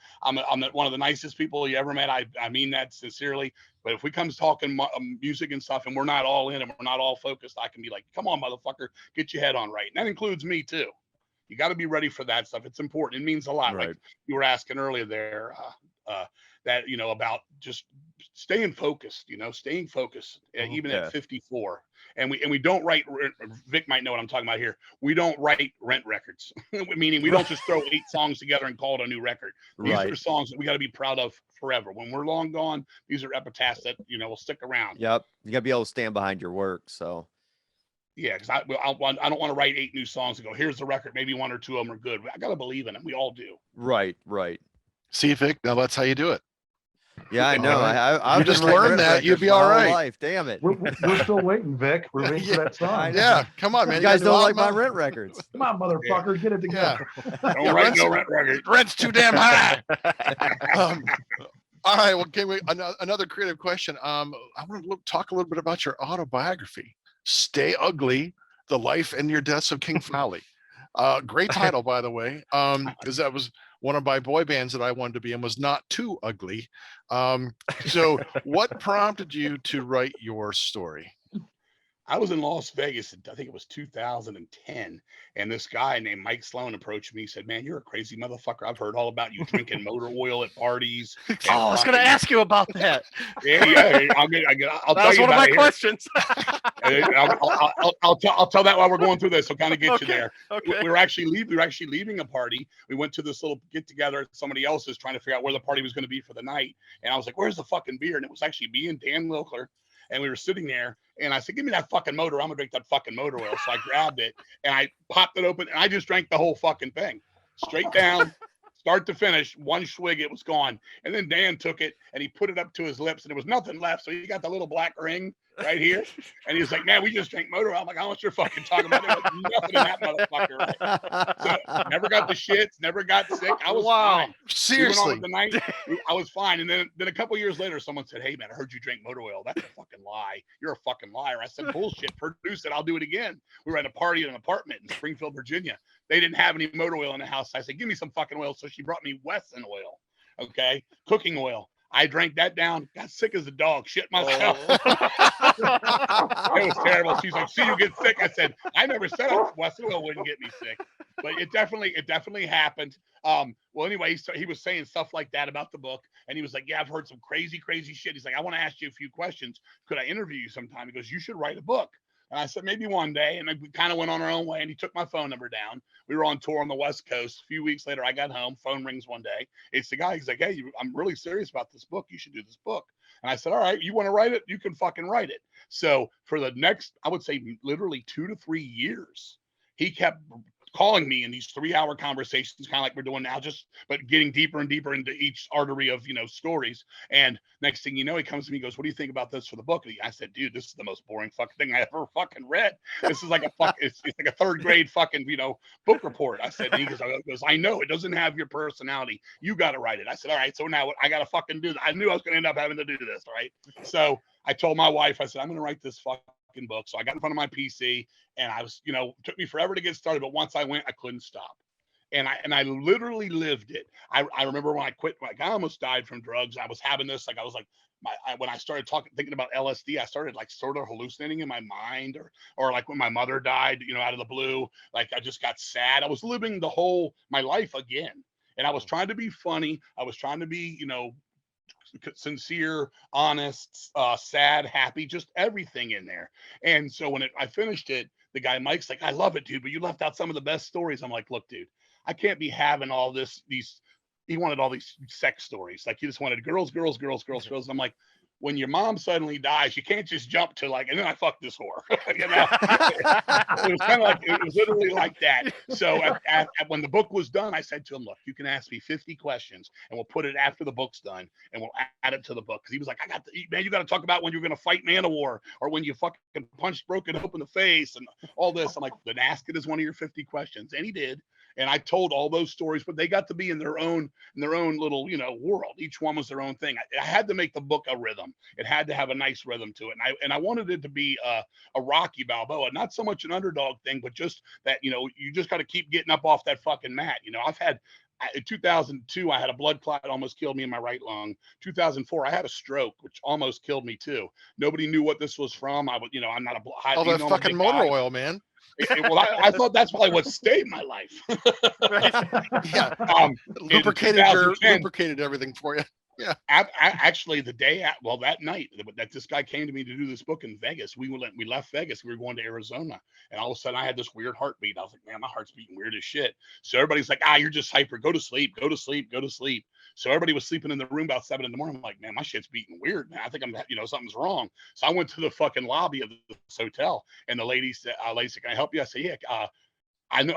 one of the nicest people you ever met. I mean that sincerely. But if we come talking music and stuff and we're not all in and we're not all focused, I can be like, come on, motherfucker, get your head on right. And that includes me too. You got to be ready for that stuff. It's important. It means a lot. Right. Like you were asking earlier there, that, about just staying focused, even at 54. And we don't write, Vic might know what I'm talking about here. We don't write rent records, meaning we don't just throw 8 songs together and call it a new record. These are songs that we got to be proud of forever. When we're long gone, these are epitaphs that, will stick around. Yep. You got to be able to stand behind your work. So. Yeah, because I don't want to write 8 new songs and go, here's the record. Maybe 1 or 2 of them are good. I got to believe in them. We all do. Right. See, Vic, now that's how you do it. Yeah, I know. I've just been writing learned that, you'd records be my all whole right. life. Damn it. We're still waiting, Vic. We're waiting for that song. Yeah, come on, man. You guys gotta don't do like my Automo- rent records. Come on, motherfucker, get it together. Don't write no rent record. Rent's too damn high. All right. Well, can we another creative question? I want to talk a little bit about your autobiography, "Stay Ugly: The Life and Your Deaths of King Fowley." Great title, by the way. Because that was one of my boy bands that I wanted to be in, was Not Too Ugly. So what prompted you to write your story? I was in Las Vegas, I think it was 2010, and this guy named Mike Sloan approached me. He said, "Man, you're a crazy motherfucker. I've heard all about you drinking motor oil at parties." I was going to ask you about that. Yeah. I'll That tell was you one of about my it here. questions. I'll tell that while we're going through this. So kind of get you there. Okay. We were actually leaving a party. We went to this little get together at somebody else's, trying to figure out where the party was going to be for the night. And I was like, "Where's the fucking beer?" And it was actually me and Dan Wilkler. And we were sitting there, and I said, "Give me that fucking motor. I'm gonna drink that fucking motor oil." So I grabbed it and I popped it open, and I just drank the whole fucking thing, straight down, start to finish. 1 swig, it was gone. And then Dan took it and he put it up to his lips, and there was nothing left. So he got the little black ring right here, and he was like, "Man, we just drank motor oil." I'm like, "I don't know what you're fucking talking about. There was nothing in that motherfucker." Right? So never got the shits, never got sick. I was fine. Seriously. The night, I was fine. And then a couple years later, someone said, "Hey man, I heard you drank motor oil. That's a fucking lie. You're a fucking liar." I said, "Bullshit. Produce it. I'll do it again." We were at a party in an apartment in Springfield, Virginia. They didn't have any motor oil in the house. I said, "Give me some fucking oil." So she brought me Wesson oil. Okay. Cooking oil. I drank that down, got sick as a dog, shit myself. It was terrible. She's like, "See, you get sick." I said, "I never said Wesson oil wouldn't get me sick," but it definitely happened. Well, anyway, so he was saying stuff like that about the book, and he was like, "Yeah, I've heard some crazy shit." He's like, "I want to ask you a few questions. Could I interview you sometime?" He goes, "You should write a book." And I said, "Maybe one day." And we kind of went on our own way, and he took my phone number down. We were on tour on the West Coast. A few weeks later, I got home. Phone rings one day. It's the guy. He's like, "Hey, I'm really serious about this book. You should do this book." And I said, "All right, you want to write it? You can fucking write it." So for the next, I would say literally 2 to 3 years, he kept calling me in these 3-hour conversations, kind of like we're doing now, but getting deeper and deeper into each artery of, stories. And next thing you know, he comes to me and goes, "What do you think about this for the book?" And I said, "Dude, this is the most boring fucking thing I ever fucking read. This is like it's like a 3rd grade fucking, book report." I said, and he goes, "I know it doesn't have your personality. You got to write it." I said, "All right, so now I got to fucking do that." I knew I was going to end up having to do this. Right. So I told my wife, I said, "I'm going to write this fucking book." So I got in front of my PC, and I was, took me forever to get started, but once I went, I couldn't stop. And I literally lived it. I remember when I quit, like I almost died from drugs. I was having this, like I was like, when I started thinking about LSD, I started like sort of hallucinating in my mind, or like when my mother died, out of the blue, like I just got sad. I was living my life again, and I was trying to be funny. I was trying to be, sincere, honest, sad, happy, just everything in there. And so when I finished it, the guy Mike's like, "I love it, dude, but you left out some of the best stories." I'm like, "Look, dude, I can't be having all he wanted all these sex stories. Like he just wanted girls. And I'm like, when your mom suddenly dies, you can't just jump to like, and then I fucked this whore. You know, it was kind of like, it was literally like that. So when the book was done, I said to him, look, you can ask me 50 questions and we'll put it after the book's done and we'll add it to the book. Cause he was like, man, you got to talk about when you're going to fight Man-O-War or when you fucking punched Broken Hope in the face and all this. I'm like, then ask it as one of your 50 questions. And he did. And I told all those stories, but they got to be in their own little, you know, world. Each one was their own thing. I had to make the book a rhythm. It had to have a nice rhythm to it. And I wanted it to be a Rocky Balboa, not so much an underdog thing, but just that, you know, you just got to keep getting up off that fucking mat. You know, in 2002, I had a blood clot that almost killed me in my right lung. 2004, I had a stroke, which almost killed me too. Nobody knew what this was from. You know, I'm not all that fucking motor oil, man. Well, I thought that's probably what saved my life. Yeah, lubricated everything for you. Yeah. Actually, the day, that night that this guy came to me to do this book in Vegas, we left Vegas. We were going to Arizona, and all of a sudden, I had this weird heartbeat. I was like, man, my heart's beating weird as shit. So everybody's like, you're just hyper. Go to sleep. Go to sleep. Go to sleep. So everybody was sleeping in the room about 7 a.m. I'm like, man, my shit's beating weird, man. I think something's wrong. So I went to the fucking lobby of this hotel, and the lady said, can I help you? I said, yeah. I know.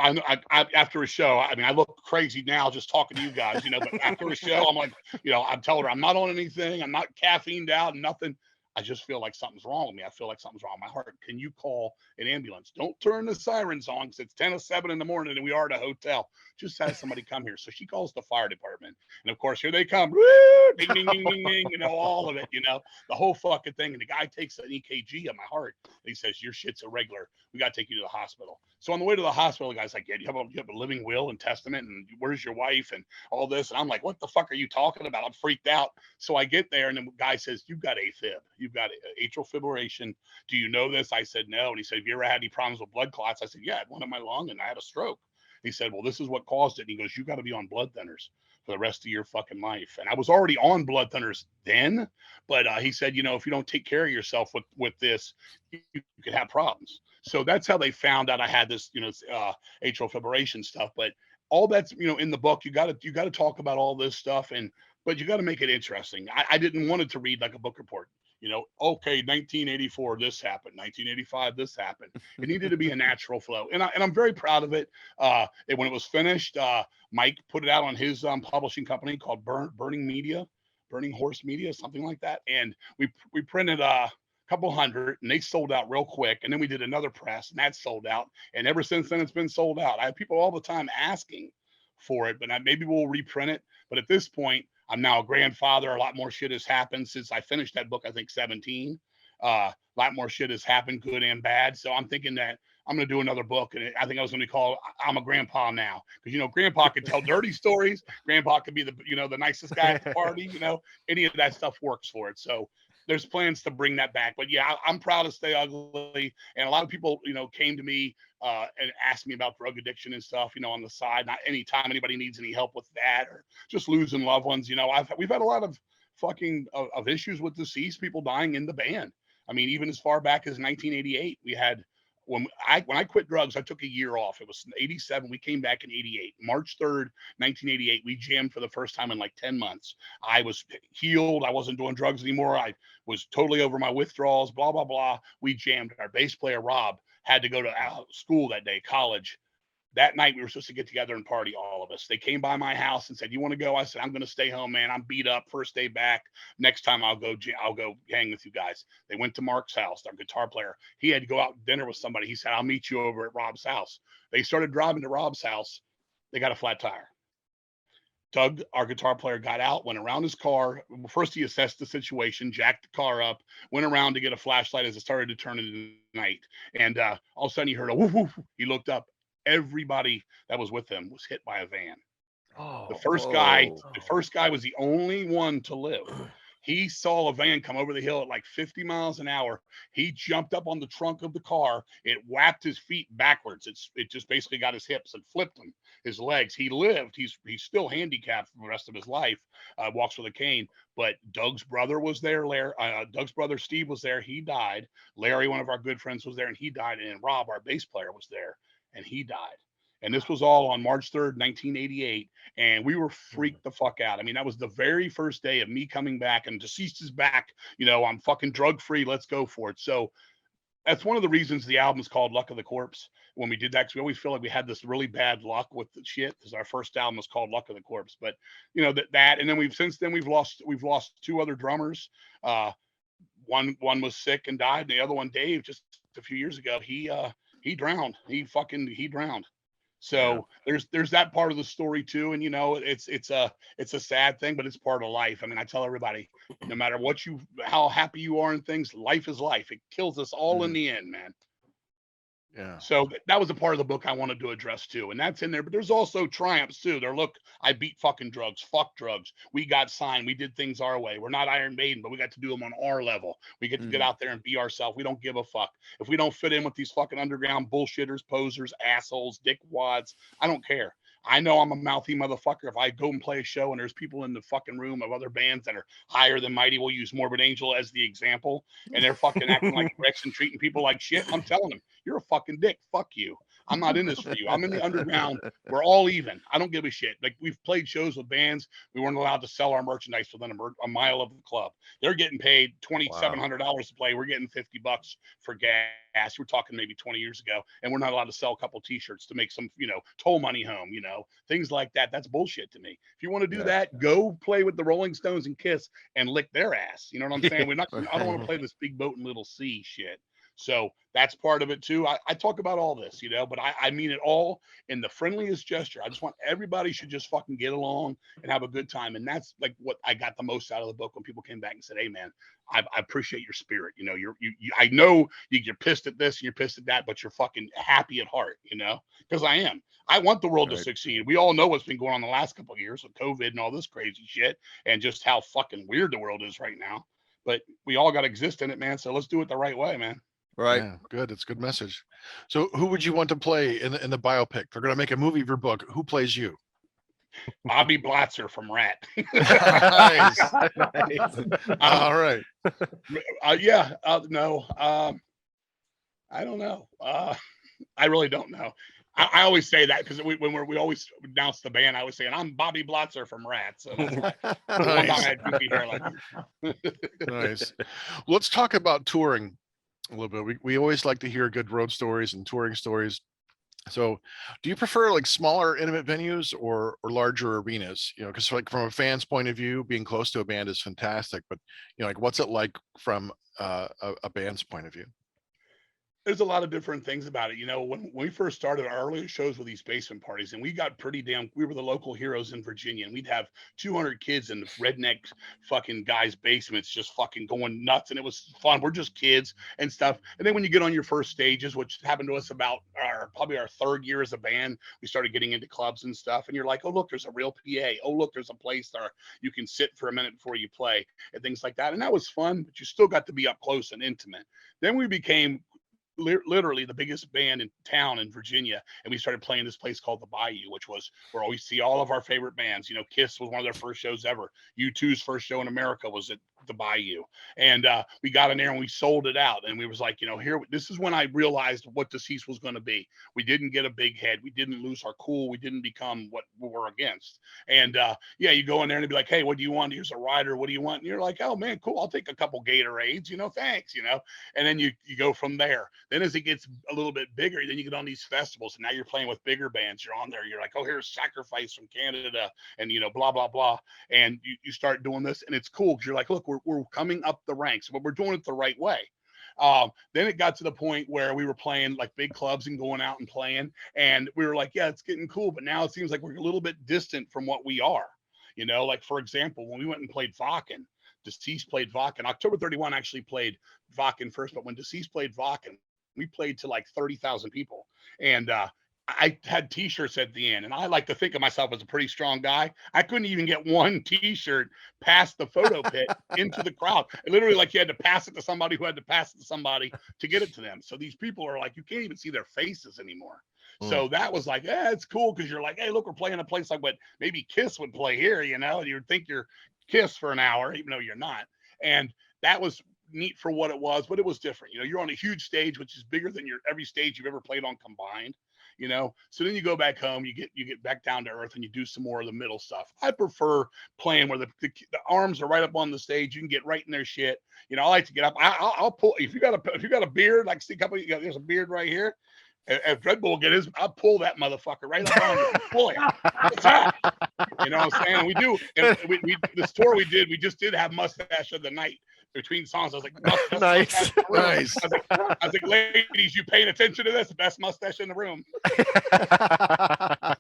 After a show, I mean, I look crazy now just talking to you guys, you know, but after a show, I'm like, you know, I'm telling her I'm not on anything. I'm not caffeined out, nothing. I just feel like something's wrong with me. I feel like something's wrong with my heart. Can you call an ambulance? Don't turn the sirens on because it's 10:07 in the morning and we are at a hotel. Just have somebody come here. So she calls the fire department. And of course, here they come. Woo! Ding, ding, ding, ding, ding. You know, all of it, you know, the whole fucking thing. And the guy takes an EKG of my heart. And he says, your shit's irregular. We got to take you to the hospital. So on the way to the hospital, the guy's like, yeah, you have a living will and testament. And where's your wife and all this? And I'm like, what the fuck are you talking about? I'm freaked out. So I get there and the guy says, you've got AFib. You've got atrial fibrillation. Do you know this? I said, no. And he said, have you ever had any problems with blood clots? I said, yeah, I had one in my lung and I had a stroke. He said, well, this is what caused it. And he goes, you got to be on blood thinners for the rest of your fucking life. And I was already on blood thinners then, but he said, you know, if you don't take care of yourself with this, you could have problems. So that's how they found out I had this, you know, atrial fibrillation stuff. But all that's, you know, in the book, you got to talk about all this stuff, but you got to make it interesting. I didn't want it to read like a book report. You know, okay, 1984, this happened. 1985, this happened. It needed to be a natural flow, and I'm very proud of it. When it was finished, Mike put it out on his publishing company called Burning Horse Media, something like that. And we printed a couple hundred, and they sold out real quick. And then we did another press, and that sold out. And ever since then, it's been sold out. I have people all the time asking for it, but maybe we'll reprint it. But at this point, I'm now a grandfather. A lot more shit has happened since I finished that book, I think 17. A lot more shit has happened, good and bad. So I'm thinking that I'm going to do another book. And I think I was going to call I'm a Grandpa Now. Because, you know, Grandpa could tell dirty stories. Grandpa could be the nicest guy at the party. You know, any of that stuff works for it. So there's plans to bring that back. But yeah, I'm proud to Stay Ugly. And a lot of people, you know, came to me and asked me about drug addiction and stuff, you know, on the side. Not anytime anybody needs any help with that or just losing loved ones. You know, we've had a lot of fucking of issues with deceased people dying in the band. I mean, even as far back as 1988, we had when I quit drugs, I took a year off. It was 87. We came back in 88. March 3rd, 1988, we jammed for the first time in like 10 months. I was healed. I wasn't doing drugs anymore. I was totally over my withdrawals, blah, blah, blah. We jammed. Our bass player, Rob, had to go to school that day, college. That night, we were supposed to get together and party, all of us. They came by my house and said, you want to go? I said, I'm going to stay home, man. I'm beat up. First day back. Next time I'll go hang with you guys. They went to Mark's house, our guitar player. He had to go out to dinner with somebody. He said, I'll meet you over at Rob's house. They started driving to Rob's house. They got a flat tire. Doug, our guitar player, got out, went around his car. First, he assessed the situation, jacked the car up, went around to get a flashlight as it started to turn into night. And all of a sudden, he heard a woof, woof. He looked up. Everybody that was with him was hit by a van. The first guy was the only one to live. He saw a van come over the hill at like 50 miles an hour. He jumped up on the trunk of the car. It whacked his feet backwards. It just basically got his hips and flipped him, his legs. He lived. He's still handicapped for the rest of his life. Walks with a cane. But Doug's brother was there. Doug's brother Steve was there. He died. Larry, one of our good friends, was there, and he died. And Rob, our bass player, was there, and he died. And this was all on March 3rd, 1988. And we were freaked the fuck out. I mean, that was the very first day of me coming back, and Deceased is back. You know, I'm fucking drug free. Let's go for it. So that's one of the reasons the album is called Luck of the Corpse when we did that, because we always feel like we had this really bad luck with the shit, because our first album was called Luck of the Corpse. But you know, that and then we've lost 2 other drummers. One was sick and died, and the other one, Dave, just a few years ago, he drowned. He drowned. So there's that part of the story too. And you know, it's a sad thing, but it's part of life. I mean, I tell everybody, no matter how happy you are in things, life is life. It kills us all in the end, man. Yeah. So that was a part of the book I wanted to address too. And that's in there, but there's also triumphs too. Look, I beat fucking drugs, fuck drugs. We got signed. We did things our way. We're not Iron Maiden, but we got to do them on our level. We get to get out there and be ourselves. We don't give a fuck. If we don't fit in with these fucking underground bullshitters, posers, assholes, dickwads, I don't care. I know I'm a mouthy motherfucker. If I go and play a show and there's people in the fucking room of other bands that are higher than mighty, we'll use Morbid Angel as the example, and they're fucking acting like bricks and treating people like shit, I'm telling them, you're a fucking dick. Fuck you. I'm not in this for you. I'm in the underground. We're all even. I don't give a shit. Like, we've played shows with bands. We weren't allowed to sell our merchandise within a mile of the club. They're getting paid $2,700 to play. We're getting $50 for gas. We're talking maybe 20 years ago, and we're not allowed to sell a couple t-shirts to make some, toll money home, things like that. That's bullshit to me. If you want to do that, go play with the Rolling Stones and Kiss and lick their ass. You know what I'm saying? I don't want to play this big boat and little sea shit. So that's part of it too. I talk about all this, but I mean it all in the friendliest gesture. I just want everybody should just fucking get along and have a good time. And that's like what I got the most out of the book when people came back and said, "Hey man, I appreciate your spirit. I know you're pissed at this and you're pissed at that, but you're fucking happy at heart, because I am. I want the world to succeed. We all know what's been going on the last couple of years with COVID and all this crazy shit and just how fucking weird the world is right now. But we all got to exist in it, man. So let's do it the right way, man." Right. Yeah, good. It's a good message. So who would you want to play in the biopic? They're going to make a movie of your book. Who plays you? Bobby Blatzer from Rat. Nice. All right. No. I don't know. I really don't know. I always say that because we always announce the band, I always say, and I'm Bobby Blatzer from Rat. So that's why. One time I had goofy hair like Nice. Let's talk about touring a little bit. We always like to hear good road stories and touring stories. So do you prefer like smaller intimate venues or larger arenas? Because like from a fan's point of view, being close to a band is fantastic, but like what's it like from a band's point of view? There's a lot of different things about it. When we first started, our earliest shows were these basement parties, and we got we were the local heroes in Virginia, and we'd have 200 kids in the redneck fucking guys' basements just fucking going nuts, and it was fun. We're just kids and stuff. And then when you get on your first stages, which happened to us about probably our third year as a band, we started getting into clubs and stuff, and you're like, oh, look, there's a real PA. Oh, look, there's a place there you can sit for a minute before you play and things like that. And that was fun, but you still got to be up close and intimate. Then we became literally the biggest band in town in Virginia, and we started playing this place called the Bayou, which was where we see all of our favorite bands. Kiss was one of their first shows ever. U2's first show in America was at the Bayou, and we got in there and we sold it out, and we was like, this is when I realized what Deceased was going to be. We didn't get a big head, we didn't lose our cool, we didn't become what we were against. And you go in there and be like, hey, what do you want? Here's a rider, what do you want? And you're like, oh man, cool, I'll take a couple Gatorades, thanks, and then you go from there. Then as it gets a little bit bigger, then you get on these festivals, and now you're playing with bigger bands. You're on there, you're like, oh, here's Sacrifice from Canada, and blah blah blah, and you start doing this, and it's cool because you're like, look, we're coming up the ranks, but we're doing it the right way. Then it got to the point where we were playing like big clubs and going out and playing, and we were like, yeah, it's getting cool, but now it seems like we're a little bit distant from what we are. Like for example, when we went and played Wacken, Deceased played Wacken. October 31 actually played Wacken first, but when Deceased played Wacken, we played to like 30,000 people. And I had t-shirts at the end, and I like to think of myself as a pretty strong guy. I couldn't even get one t-shirt past the photo pit into the crowd. And literally, like, you had to pass it to somebody who had to pass it to somebody to get it to them. So these people are like, you can't even see their faces anymore. So that was like, it's cool, because you're like, hey, look, we're playing a place like what maybe Kiss would play here, and you'd think you're Kiss for an hour, even though you're not. And that was neat for what it was, but it was different. You're on a huge stage, which is bigger than every stage you've ever played on combined. you know. So then you go back home, you get back down to earth, and you do some more of the middle stuff. I prefer playing where the arms are right up on the stage. You can get right in their shit. You know, I like to get up. I'll pull if you got a beard, like see a couple. There's a beard right here. If Dreadbull get his, I'll pull that motherfucker right up on you. Pull it. What's that? You know what I'm saying? We do. And we this tour we just did have mustache of the night between songs. I was like, Nice. Nice. I was like, ladies, you paying attention to this? Best mustache in the room.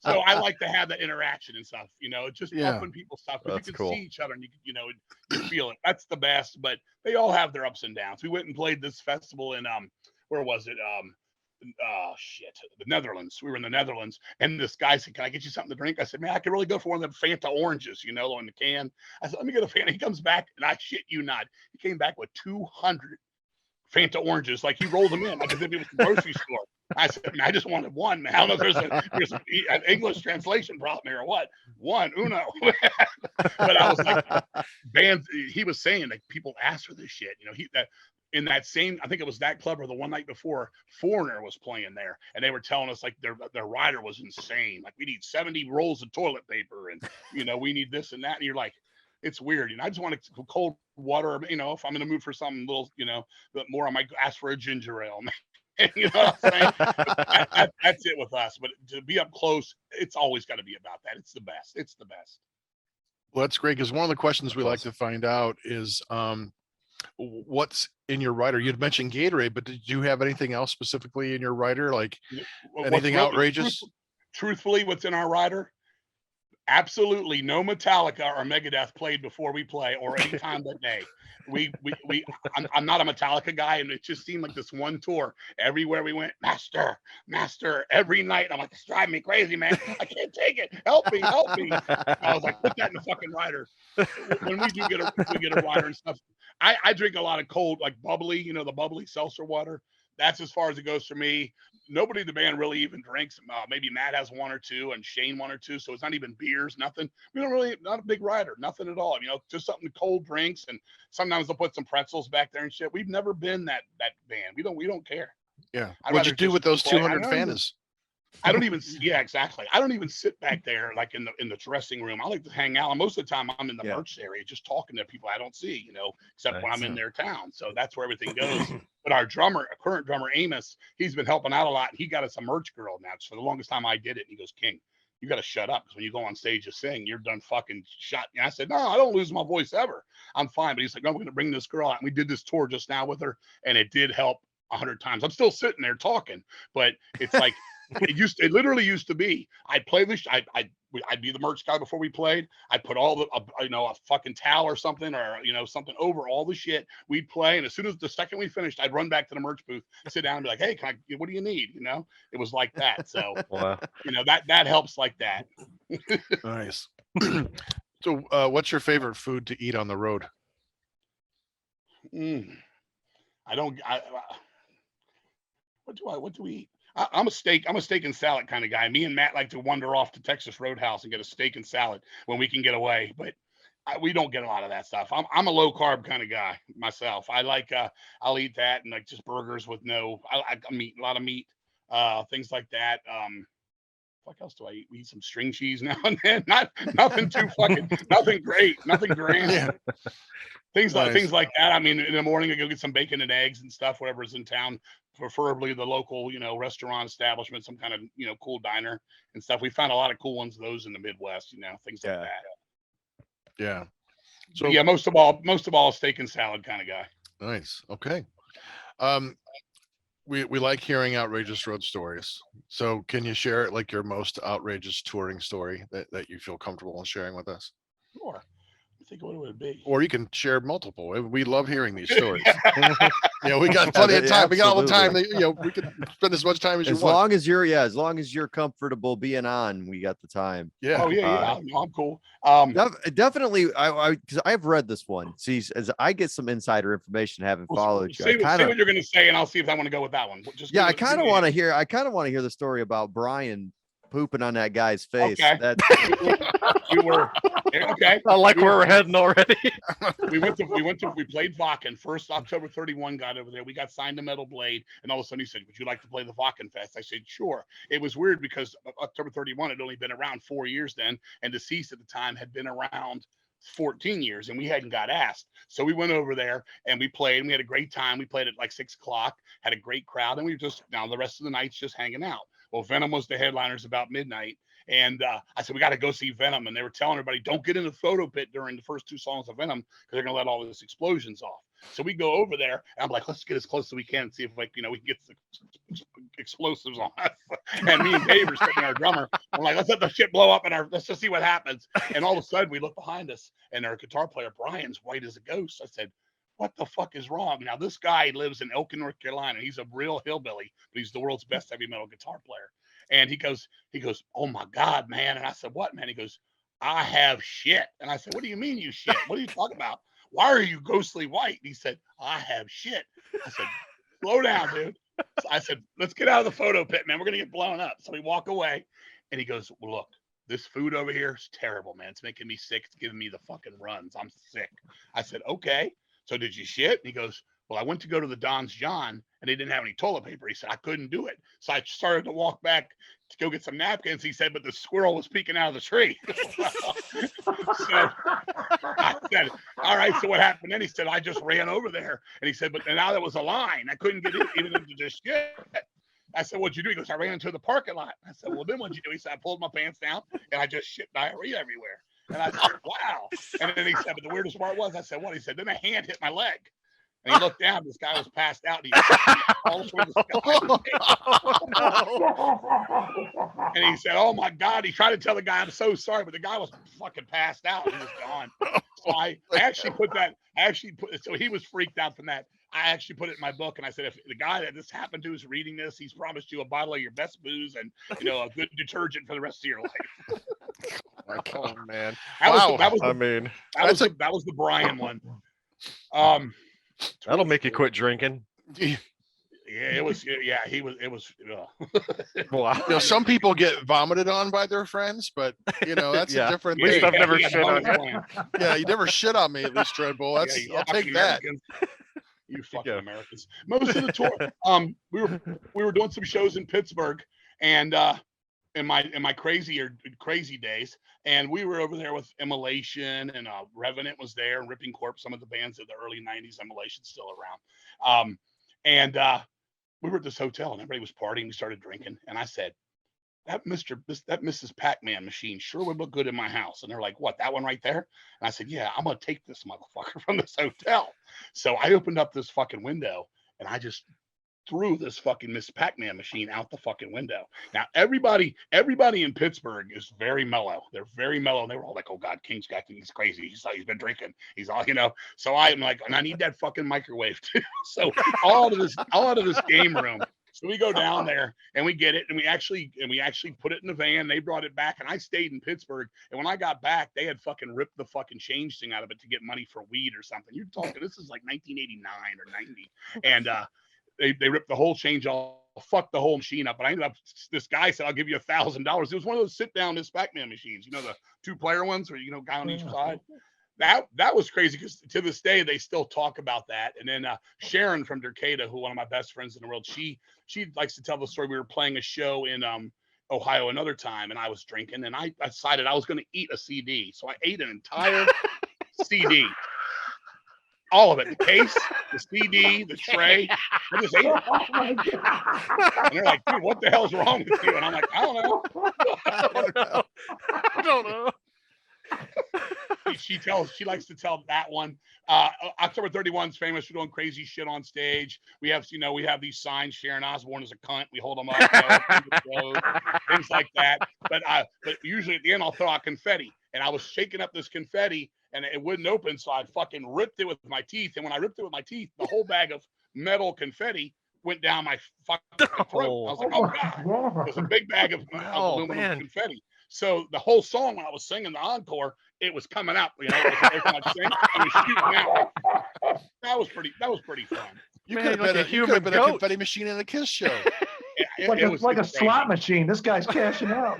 So I like to have that interaction and stuff. You know, just bumping people's stuff because you can see each other and you feel it. That's the best. But they all have their ups and downs. We went and played this festival in where was it? The Netherlands. We were in the Netherlands, and this guy said, "Can I get you something to drink?" I said, "Man, I could really go for one of the Fanta oranges, you know, on the can." I said, "Let me get a Fanta." He comes back, and I shit you not, he came back with 200 Fanta oranges, like he rolled them in, like as if it was a grocery store. I said, "Man, I just wanted one, man. I don't know if there's an English translation problem here or what. One, uno." But I was like, bands. He was saying that people ask for this shit, you know. In that same, I think it was that club or the one night before, Foreigner was playing there, and they were telling us like their rider was insane. Like, we need 70 rolls of toilet paper, and you know, we need this and that. And you're like, it's weird. You know, I just want cold water. You know, if I'm in the mood for something little, you know, but more, I might ask for a ginger ale. You know what I'm saying? That's it with us. But to be up close, it's always got to be about that. It's the best. It's the best. Well, that's great, because one of the questions we like to find out is what's in your rider. You'd mentioned Gatorade, but did you have anything else specifically in your rider, like anything outrageous? Truthfully, what's in our rider? Absolutely no Metallica or Megadeth played before we play or any time that day. I'm not a Metallica guy, and it just seemed like this one tour, everywhere we went, master every night. I'm like, it's driving me crazy, man. I can't take it. Help me. I was like, put that in the fucking rider. When we get a rider and stuff, I drink a lot of cold, like bubbly, you know, the bubbly seltzer water. That's as far as it goes for me. Nobody in the band really even drinks. Maybe Matt has one or two and Shane one or two. So it's not even beers, nothing. We don't really, not a big rider, nothing at all. You know, just something cold drinks, and sometimes they'll put some pretzels back there and shit. We've never been that band. We don't care. Yeah. What'd you do with those 200 Fantas? I don't even, yeah, exactly. I don't even sit back there like in the dressing room. I like to hang out. And most of the time I'm in the merch area, just talking to people I don't see, you know, except when I'm in their town. So that's where everything goes. But our current drummer, Amos, he's been helping out a lot. And he got us a merch girl now. So for the longest time I did it. And he goes, "King, you got to shut up. Because when you go on stage to sing, you're done fucking shot." And I said, "No, I don't lose my voice ever. I'm fine." But he's like, "No, we're going to bring this girl out." And we did this tour just now with her, and it did help 100 times. I'm still sitting there talking, but it's like, it literally used to be, I'd play this, I'd be the merch guy before we played. I'd put all a fucking towel or something, or, you know, something over all the shit. We'd play. And as soon as the second we finished, I'd run back to the merch booth, sit down and be like, "Hey, what do you need?" You know, it was like that. So, you know, that helps like that. Nice. So what's your favorite food to eat on the road? What do we eat? I'm a steak and salad kind of guy. Me and Matt like to wander off to Texas Roadhouse and get a steak and salad when we can get away, but we don't get a lot of that stuff. I'm a low carb kind of guy myself. I like I'll eat that, and like just burgers with I meat, a lot of meat, things like that. What else do I eat? We eat some string cheese now and then. Nothing too fucking, nothing great, nothing grand. Yeah. Things like that. I mean, in the morning I go get some bacon and eggs and stuff, whatever's in town, preferably the local, you know, restaurant establishment, some kind of, you know, cool diner and stuff. We found a lot of cool ones of those in the Midwest, you know, things like that. Yeah. So yeah, most of all steak and salad kind of guy. Nice. Okay. We like hearing outrageous road stories. So can you share like your most outrageous touring story that you feel comfortable in sharing with us? Sure. I think what would it be? Or you can share multiple. We love hearing these stories. Yeah, we got plenty of time. We got all the time. You know, we can spend as much time as you want. As long as you're comfortable being on, we got the time. Yeah. Oh yeah. I'm cool. Definitely. Because I've read this one. See, as I get some insider information, having followed you, say what you're going to say, and I'll see if I want to go with that one. I kind of want to hear the story about Brian pooping on that guy's face. Okay. That's We were okay. I like where we're heading already. We played Vakken. First October 31 got over there. We got signed to Metal Blade, and all of a sudden he said, "Would you like to play the Vakken Fest?" I said, "Sure." It was weird because October 31 had only been around 4 years then, and Deceased at the time had been around 14 years, and we hadn't got asked. So we went over there and we played, and we had a great time. We played at like 6 o'clock, had a great crowd, and we were just now the rest of the night's just hanging out. Well, Venom was the headliners about midnight. And I said, we got to go see Venom. And they were telling everybody, don't get in the photo pit during the first 2 songs of Venom because they're going to let all these explosions off. So we go over there, and I'm like, let's get as close as we can and see if, like, we can get the explosives on us. And me and Dave are sitting our drummer. I'm like, let's let the shit blow up, and let's just see what happens. And all of a sudden, we look behind us, and our guitar player, Brian's white as a ghost. I said, what the fuck is wrong? Now, this guy lives in Elkin, North Carolina. He's a real hillbilly, but he's the world's best heavy metal guitar player. And he goes, oh my God, man. And I said, what, man? He goes, I have shit. And I said, what do you mean you shit? What are you talking about? Why are you ghostly white? And he said, I have shit. I said, slow down, dude. So I said, let's get out of the photo pit, man. We're going to get blown up. So we walk away, and he goes, well, look, this food over here is terrible, man. It's making me sick. It's giving me the fucking runs. I'm sick. I said, okay. So did you shit? And he goes, well, I went to go to the Don's John, and they didn't have any toilet paper. He said, I couldn't do it. So I started to walk back to go get some napkins. He said, but the squirrel was peeking out of the tree. So I said, all right, so what happened then? He said, I just ran over there. And he said, but now there was a line. I couldn't get even into this shit. I said, what'd you do? He goes, I ran into the parking lot. I said, well, then what'd you do? He said, I pulled my pants down, and I just shit diarrhea everywhere. And I said, wow. And then he said, but the weirdest part was, I said, what? He said, then a hand hit my leg. And he looked down. This guy was passed out. And and he said, oh my God. He tried to tell the guy, I'm so sorry, but the guy was fucking passed out. He was gone. So I actually put, so he was freaked out from that. I actually put it in my book, and I said, if the guy that this happened to is reading this, he's promised you a bottle of your best booze and, a good detergent for the rest of your life. Oh man. That was the Brian one. That'll make you quit drinking. Yeah, it was. Yeah, he was. It was. Wow. Some people get vomited on by their friends, but that's a different At least thing. I've never shit on you. Yeah, you never shit on me, at least, Dreadbull. I'll take that. You fucking Americans. Most of the tour, we were doing some shows in Pittsburgh, and in my crazy days, and we were over there with Immolation, and Revenant was there, and Ripping Corpse, some of the bands of the early 90s. Immolation's still around. And we were at this hotel, and everybody was partying. We started drinking, and I said, that Mrs. Pac-Man machine sure would look good in my house. And they're like, what, that one right there? And I said, yeah, I'm going to take this motherfucker from this hotel. So I opened up this fucking window, and I just threw this fucking Miss Pac-Man machine out the fucking window. Now, everybody in Pittsburgh is very mellow. They're very mellow. And they were all like, oh God, King's crazy. He's been drinking. He's all, so I'm like, and I need that fucking microwave too. So all out of this game room. So we go down there, and we get it, and we actually put it in the van. They brought it back, and I stayed in Pittsburgh. And when I got back, they had fucking ripped the fucking change thing out of it to get money for weed or something. You're talking, this is like 1989 or 90, and they ripped the whole change off, fucked the whole machine up. But I ended up, this guy said, I'll give you $1,000. It was one of those sit down Miss Pac-Man machines, the 2-player ones where guy on each side. That was crazy, because to this day they still talk about that. And then Sharon from Decatur, who one of my best friends in the world, she likes to tell the story. We were playing a show in Ohio another time, and I was drinking, and I decided I was going to eat a CD. So I ate an entire CD, all of it, the case, the CD, the tray. I just ate it. And they're like, dude, what the hell's wrong with you? And I'm like, I don't know. I don't know. She likes to tell that one. October 31 is famous for doing crazy shit on stage. We have these signs. Sharon Osbourne is a cunt. We hold them up, things like that. But usually at the end I'll throw out confetti. And I was shaking up this confetti, and it wouldn't open, so I fucking ripped it with my teeth. And when I ripped it with my teeth, the whole bag of metal confetti went down my fucking throat. I was like, oh God, there's a big bag of aluminum confetti. So the whole song, when I was singing the encore, it was coming out. It was shooting out. That was pretty fun. You could have been a confetti machine in a Kiss show. Like it a was like a it's slot crazy. machine. This guy's cashing out.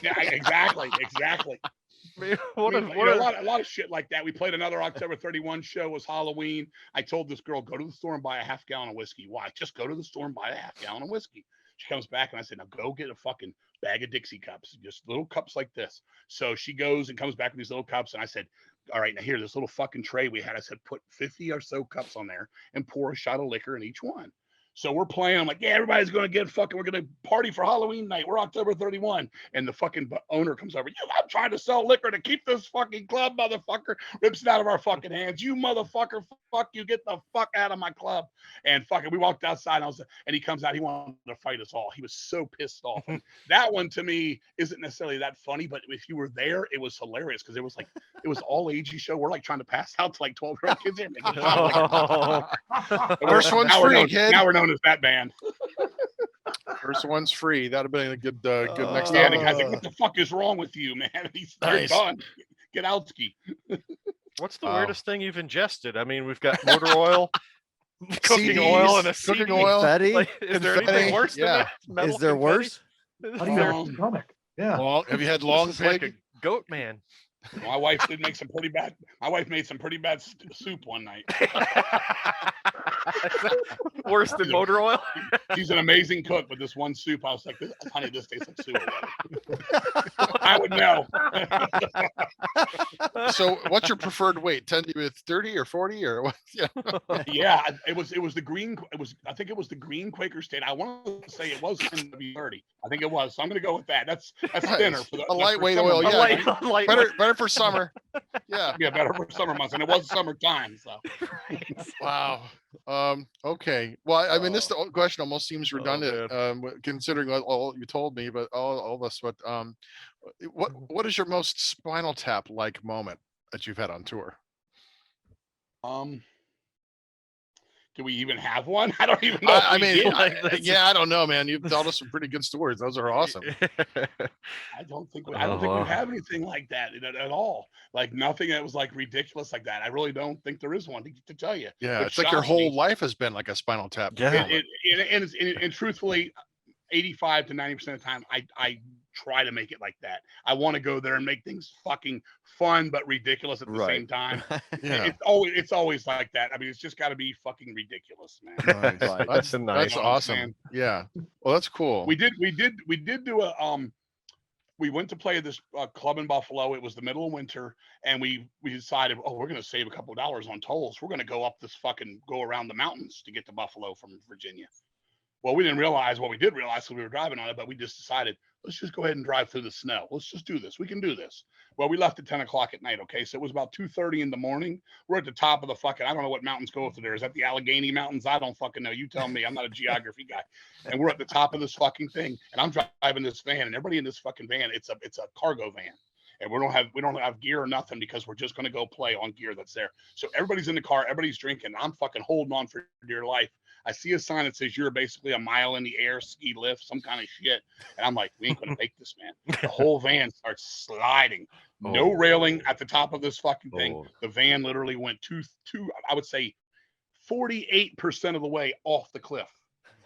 Yeah, exactly. Man, I what mean, a, you what know, a, a lot of shit like that. We played another October 31 show. It was Halloween. I told this girl, go to the store and buy a half gallon of whiskey. Why? Just go to the store and buy a half gallon of whiskey. She comes back and I said, now go get a fucking bag of Dixie cups, just little cups like this. So she goes and comes back with these little cups. And I said, all right, now here, this little fucking tray we had. I said, put 50 or so cups on there and pour a shot of liquor in each one. So we're playing. I'm like, yeah, everybody's going to get fucking, we're going to party for Halloween night. We're October 31. And the fucking owner comes over. I'm trying to sell liquor to keep this fucking club, motherfucker. Rips it out of our fucking hands. You motherfucker, fuck you. Get the fuck out of my club. And fucking, we walked outside and he comes out. He wanted to fight us all. He was so pissed off. And that one to me isn't necessarily that funny, but if you were there, it was hilarious because it was all agey show. We're like trying to pass out to like 12-year-old kids here. First one's Now we're free, known- kid. Now we're known as that band. First one's free. That'd have been a good next Yeah, and the album. guy's like, what the fuck is wrong with you, man? You're Nice. done. Get out ski. what's the Wow. weirdest thing you've ingested? I mean, we've got motor oil, cooking oil, and a cooking CD. oil. Confetti? Like, is there Confetti, anything worse than yeah. that? Metal Is there confetti? worse? How do you have a stomach? Yeah. Long, have you had long This is like pig? a goat man. My wife did make some pretty bad. My wife made some pretty bad soup one night. Worse than motor oil. She's an amazing cook, but this one soup, I was like, honey, this tastes like sewer water. I would know. So what's your preferred weight? 10 with 30 or 40 or what? Yeah. Yeah, it was the green. I think it was the green Quaker State. I want to say it was 10W30. I think it was. So I'm going to go with that. That's Nice. thinner for the A lightweight for summer oil, months, yeah. right? Better for summer. Yeah. Yeah, better for summer months, and it was summertime. So Wow. Okay. Well, I mean, this question almost seems redundant, considering all you told me, but all this. But what is your most Spinal Tap like moment that you've had on tour? do we even have one? I don't even know. I if we mean, did. yeah, I don't know, man. You've told us some pretty good stories. Those are awesome. I don't think we have anything like that at all. Like nothing that was like ridiculous like that. I really don't think there is one to tell you. Yeah, Which it's like your shocks whole me. life has been like a Spinal Tap. Yeah. moment. And truthfully, 85 to 90% of the time, I try to make it like that. I want to go there and make things fucking fun but ridiculous at the Right. same time. Yeah. It's always like that. I mean, it's just got to be fucking ridiculous, man. Nice. Right. That's nice. awesome. Man. Yeah. Well, that's cool. We did do a we went to play this club in Buffalo. It was the middle of winter, and we decided, oh, we're going to save a couple of dollars on tolls. We're going to go around the mountains to get to Buffalo from Virginia. Well, we didn't realize what we did realize when we were driving on it, but we just decided, let's just go ahead and drive through the snow. Let's just do this. We can do this. Well, we left at 10 o'clock at night. Okay. So it was about 2:30 in the morning. We're at the top of the fucking, I don't know what mountains go through there. Is that the Allegheny Mountains? I don't fucking know. You tell me. I'm not a geography guy. And we're at the top of this fucking thing. And I'm driving this van, and everybody in this fucking van, it's a cargo van. And we don't have gear or nothing because we're just going to go play on gear that's there. So everybody's in the car, everybody's drinking. I'm fucking holding on for dear life. I see a sign that says you're basically a mile in the air, ski lift, some kind of shit. And I'm like, we ain't going to make this, man. The whole van starts sliding. No railing at the top of this fucking thing. Oh. The van literally went I would say 48% of the way off the cliff.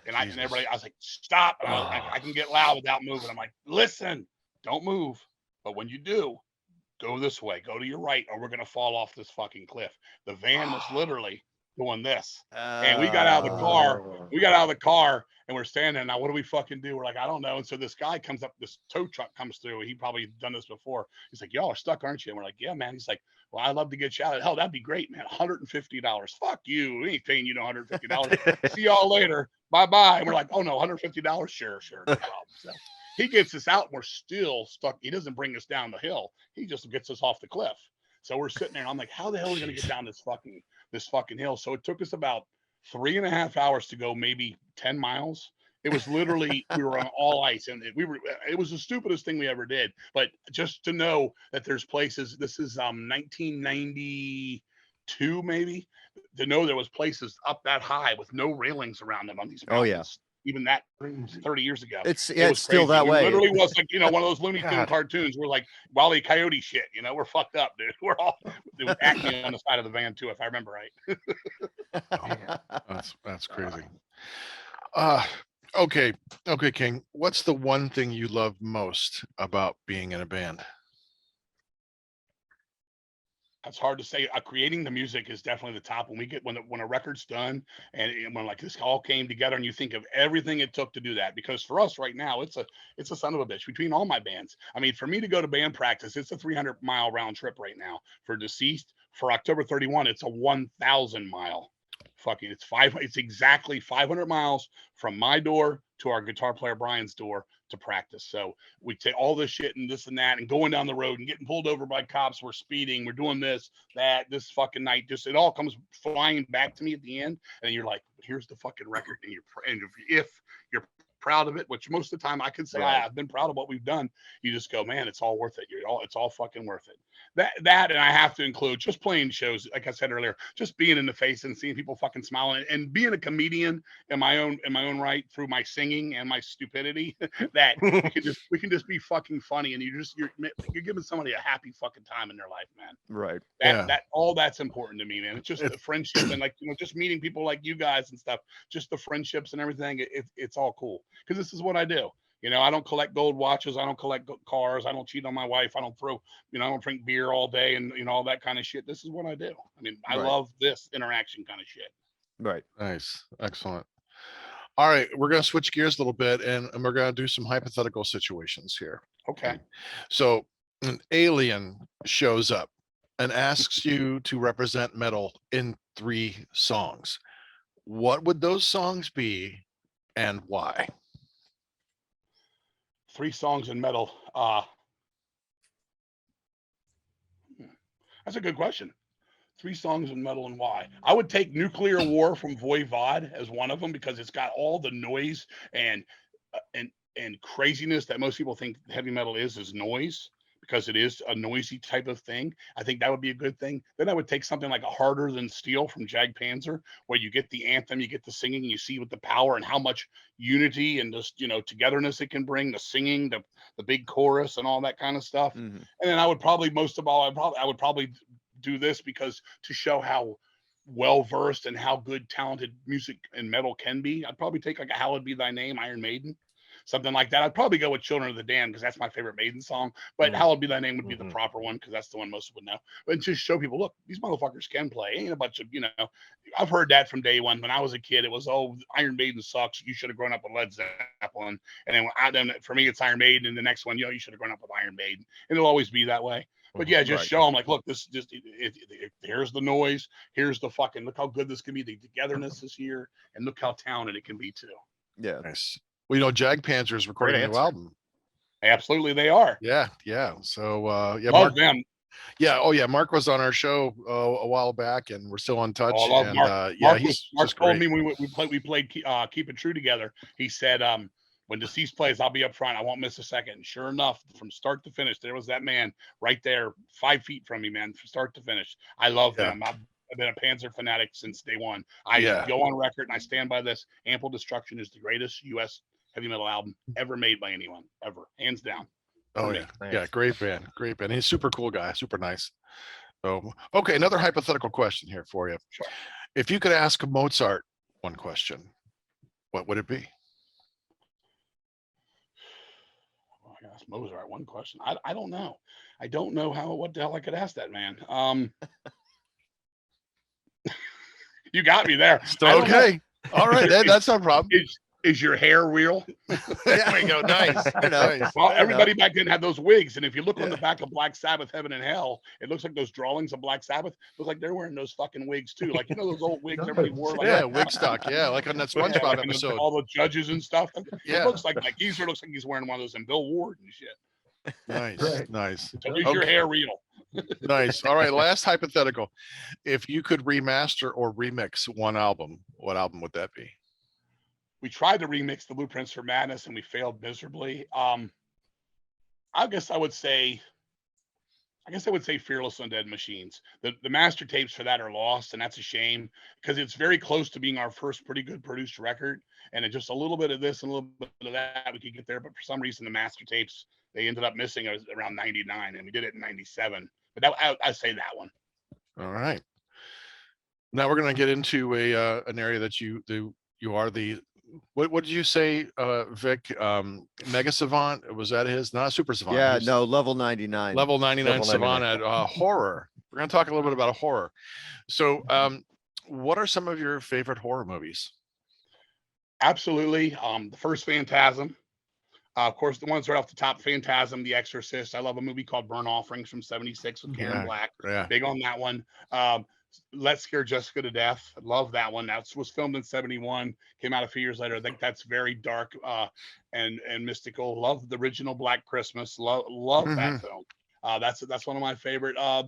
And I was like, stop. And I can get loud without moving. I'm like, listen, don't move. But when you do, go this way, go to your right, or we're going to fall off this fucking cliff. The van was literally doing this. And we got out of the car. And we're standing there. Now, what do we fucking do? We're like, I don't know. And so this guy comes up, this tow truck comes through. He probably done this before. He's like, y'all are stuck, aren't you? And we're like, yeah, man. He's like, well, I'd love to get you out. Hell, that'd be great, man. $150. Fuck you. We ain't paying you no $150. See y'all later. Bye-bye. And we're like, oh no, $150? Sure. No problem. So he gets us out and we're still stuck. He doesn't bring us down the hill. He just gets us off the cliff. So we're sitting there and I'm like, how the hell are we going to get down this fucking hill? So it took us about 3.5 hours to go maybe 10 miles. It was literally, we were on all ice, and it was the stupidest thing we ever did. But just to know that there's places, this is 1992 maybe, to know there was places up that high with no railings around them on these mountains. Oh, yeah. Even that 30 years ago. It's It was still crazy. that We way. literally was like, one of those Looney Tune God. cartoons. We're like Wile E. Coyote shit. We're fucked up, dude. We're all there was acne on the side of the van too, if I remember right. That's crazy. Okay. Okay, King. What's the one thing you love most about being in a band? That's hard to say. Creating the music is definitely the top. When we get when a record's done and when like this all came together, and you think of everything it took to do that. Because for us right now, it's a son of a bitch between all my bands. I mean, for me to go to band practice, it's a 300-mile round trip right now. For Deceased, for October 31, it's a 1,000-mile. Fucking, it's exactly 500 miles from my door to our guitar player Brian's door to practice. So we take all this shit and this and that and going down the road and getting pulled over by cops. We're speeding. We're doing this fucking night. Just it all comes flying back to me at the end. And you're like, here's the fucking record. And if you're proud of it, which most of the time I can say Right. I've been proud of what we've done. You just go, man, it's all worth it. It's all fucking worth it. That and I have to include just playing shows, like I said earlier, just being in the face and seeing people fucking smiling and being a comedian in my own right through my singing and my stupidity. That we can just be fucking funny, and you're giving somebody a happy fucking time in their life, man. Right. That all that's important to me, man. It's just the friendship and just meeting people like you guys and stuff, just the friendships and everything. It's all cool because this is what I do. I don't collect gold watches. I don't collect cars. I don't cheat on my wife. I don't throw, I don't drink beer all day and all that kind of shit. This is what I do. I mean, I love this interaction kind of shit. Right. Nice. Excellent. All right. We're going to switch gears a little bit and we're going to do some hypothetical situations here. Okay. So an alien shows up and asks you to represent metal in 3 songs. What would those songs be and why? 3 songs in metal. That's a good question. 3 songs in metal and why? I would take Nuclear War from Voivod as one of them because it's got all the noise and craziness that most people think heavy metal is noise, because it is a noisy type of thing. I think that would be a good thing. Then I would take something like a Harder Than Steel from Jag Panzer, where you get the anthem, you get the singing, and you see with the power and how much unity and just togetherness it can bring, the singing, the big chorus and all that kind of stuff. Mhm. And then I would probably most of all I would probably do this because to show how well versed and how good talented music and metal can be. I'd probably take like a Hallowed Be Thy Name, Iron Maiden, something like that. I'd probably go with Children of the Damned because that's my favorite Maiden song, but Hallowed Be Thy Name would be the proper one because that's the one most would know. But just show people, look, these motherfuckers can play. Ain't a bunch of, I've heard that from day one. When I was a kid, it was, oh, Iron Maiden sucks. You should have grown up with Led Zeppelin. And then for me, it's Iron Maiden. And the next one, you should have grown up with Iron Maiden. And it'll always be that way. But yeah, just show them like, look, this just here's the noise. Here's the fucking, look how good this can be. The togetherness is here, and look how talented it can be too. Yeah. Nice. Well, Jag Panzer is recording a new album. Absolutely, they are. Yeah. So yeah, Love them. Yeah. Oh yeah, Mark was on our show a while back, and we're still in touch. Oh, I love and Mark. Mark told me we played Keep It True together. He said, when Deceased plays, I'll be up front. I won't miss a second. And sure enough, from start to finish, there was that man right there, 5 feet from me, man, from start to finish. I love them. I've been a Panzer fanatic since day one. I go on record and I stand by this. Ample Destruction is the greatest U.S. heavy metal album ever made by anyone, ever, hands down. Oh yeah, yeah, great band. He's a super cool guy, super nice. So okay, another hypothetical question here for you. Sure. If you could ask Mozart one question, what would it be? Ask Mozart one question. I don't know. I don't know what the hell I could ask that man. You got me there. Okay. All right. That's no problem. Is your hair real? There we go. Nice. Nice. Well, everybody back then had those wigs, and if you look on the back of Black Sabbath, Heaven and Hell, it looks like those drawings of Black Sabbath look like they're wearing those fucking wigs too. Like those old wigs everybody wore. Like wig stock. Yeah, like on that SpongeBob episode. All the judges and stuff. Yeah. It looks like Geezer looks like he's wearing one of those in Bill Ward and shit. Nice. Nice. So is your hair real? Nice. All right. Last hypothetical. If you could remaster or remix one album, what album would that be? We tried to remix the Blueprints for Madness and we failed miserably. I guess I would say Fearless Undead Machines. The master tapes for that are lost, and that's a shame because it's very close to being our first pretty good produced record. And it just a little bit of this and a little bit of that we could get there, but for some reason the master tapes they ended up missing around 99, and we did it in 97. But I'd say that one. All right. Now we're going to get into an area that you are the what did you say, Vic? Mega Savant, was that his? Not Super Savant. Yeah, his no, level 99. Level 99 Level Savant 99. at horror. We're gonna talk a little bit about horror. So, what are some of your favorite horror movies? Absolutely. The first Phantasm. Of course, the ones right off the top, Phantasm, The Exorcist. I love a movie called Burn Offerings from '76 with Karen Yeah, Black. yeah. Big on that one. Let's Scare Jessica to Death. Love that one. That was filmed in '71. Came out a few years later. I think that's very dark and mystical. Love the original Black Christmas. Love that film. That's one of my favorite. Let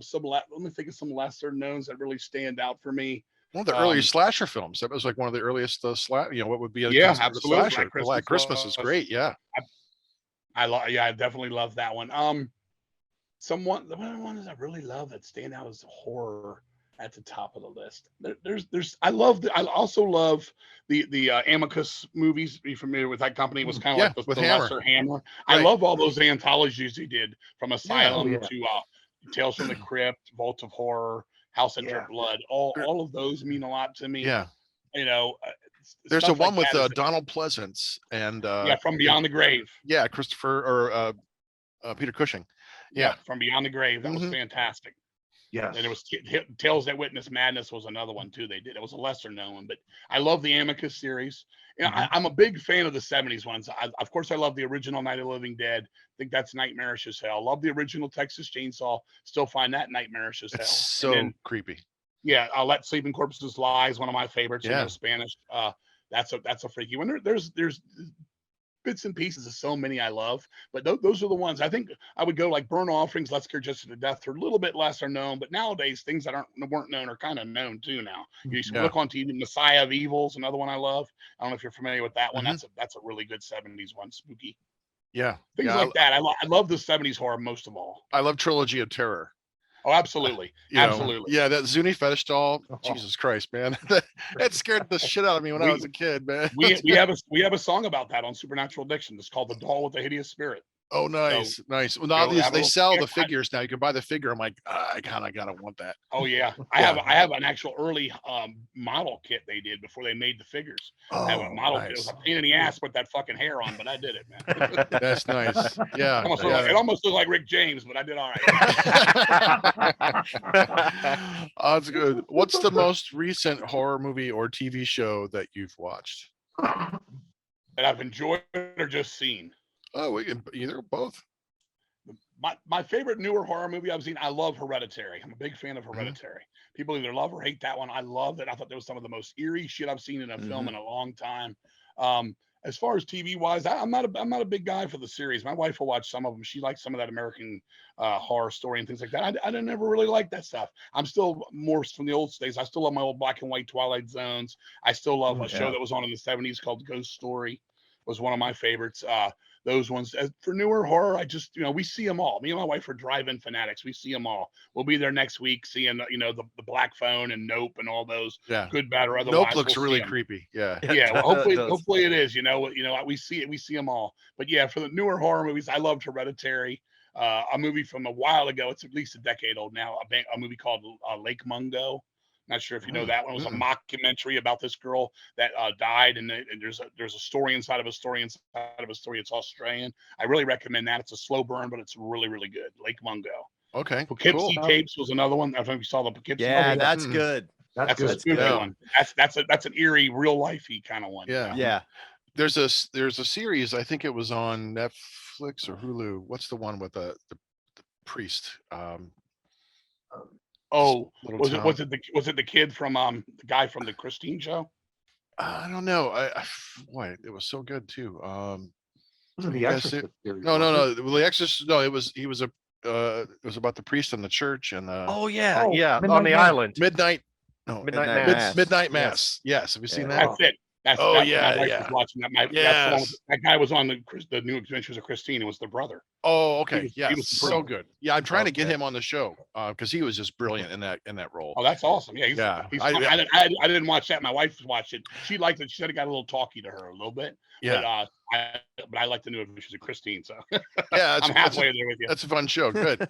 me think of some lesser knowns that really stand out for me. One of the earliest slasher films. That was like one of the earliest what would be a Yeah, considered a absolutely. slasher. Black Christmas is was- great. Yeah. I definitely love that one. One that I really love that stand out is horror at the top of the list. I also love the Amicus movies. Are you familiar with that company? It was kind of like with the Hammer. lesser Hammer. Right. I love all those anthologies he did, from Asylum yeah. to Tales from the Crypt, Vault of Horror, House of Drip Blood. All of those mean a lot to me. Yeah. You know, There's a stuff one like with that is- Donald Pleasance and From Beyond the Grave. yeah, Christopher or Peter Cushing. Yeah. From Beyond the Grave. That was Mhm. fantastic. Yes. And it was Tales That Witness Madness was another one too. They did. It was a lesser known one, but I love the Amicus series. You know, I'm a big fan of the '70s ones. Of course, I love the original Night of the Living Dead. I think that's nightmarish as hell. Love the original Texas Chainsaw. Still find that nightmarish as hell. It's And so then, creepy. yeah, I'll Let Sleeping Corpses Lie is one of my favorites. Yeah. Spanish. That's a freaky one. There's bits and pieces of so many I love, but those are the ones I think I would go like Burn Offerings, Let's Scare Jessica to Death. They're a little bit lesser known, but nowadays things that weren't known are kind of known too now. You Yeah. look on TV, Messiah of Evil's another one I love. I don't know if you're familiar with that one. Mhm. That's a really good '70s one, spooky Yeah. things Yeah, like that. I love the '70s horror most of all. I love Trilogy of Terror. Oh, absolutely, You know, absolutely. Yeah, that Zuni fetish doll. Oh. Jesus Christ, man. That scared the shit out of me when I was a kid, man. We have a song about that on Supernatural Addiction. It's called The Doll with the Hideous Spirit. Oh, nice, nice. Well, you now know, these have a they little- sell yeah, the figures now. You can buy the figure. I'm like, I kind of gotta want that. Oh yeah, I have an actual early model kit they did before they made the figures. I have a model kit. It was a pain in the ass to put that fucking hair on, but I did it, man. That's nice. Yeah. It almost looked like Rick James, but I did all right. Oh, that's good. What's the most recent horror movie or TV show that you've watched? That I've enjoyed or just seen. Oh, we can either or both. My favorite newer horror movie I've seen, I love Hereditary. I'm a big fan of Mm-hmm. Hereditary. People either love or hate that one. I love it. I thought that was some of the most eerie shit I've seen in a film in a long time. As far as TV wise, I'm not a big guy for the series. My wife will watch some of them. She likes some of that American horror story and things like that. I didn't ever really like that stuff. I'm still more from the old days. I still love my old black and white Twilight Zones. I still love a show that was on in the '70s called Ghost Story. Was one of my favorites. Those ones. For newer horror, I just, we see them all. Me and my wife are drive-in fanatics. We see them all. We'll be there next week seeing, the Black Phone and Nope and all those. Yeah. Good, bad, or otherwise. Nope looks we'll really see 'em. creepy. Yeah. Yeah, well, It does. hopefully it is. We see them all. But yeah, for the newer horror movies, I loved Hereditary. A movie from a while ago. It's at least a decade old now. A movie called Lake Mungo. Not sure if you know that one. It was a mockumentary about this girl that died, and there's a story inside of a story inside of a story. It's Australian. I really recommend that. It's a slow burn, but it's really, really good. Lake Mungo. Okay. Poughkeepsie Cool. Tapes was another one. I don't know if you saw the Poughkeepsie. Yeah, Tapes. that's good. That's a good. spooky Yeah. one. That's an eerie, real lifey kind of one. Yeah. Yeah. There's a series. I think it was on Netflix or Hulu. What's the one with the priest? Oh, Little was town. it the kid from the guy from the Christine show? I don't know. Boy, it was so good too. Wasn't the Yes, Exorcist series, No, was it? Well, The Exorcist. No, it was about the priest in the church and Oh yeah, Oh, yeah, Midnight on the Mass. island. midnight. No, Midnight Mass. Midnight Yes. Mass. Yes. Have you seen Yeah. that? That's it. That's Oh, that's yeah, my wife yeah. was watching that. That's the one Yes. that guy was on the New Adventures of Christine. It was the brother. Oh, okay. was- Yeah, he was so brilliant. good. Yeah, I'm trying to get Okay. him on the show because he was just brilliant in that role. Oh, that's awesome. Yeah, Yeah, He's, I- I didn't watch that. My wife watched it. She liked it. She said it got a little talky to her a little bit. Yeah, But I like the New Adventures of Christine. So yeah. I'm halfway there with you. That's a fun show. Good.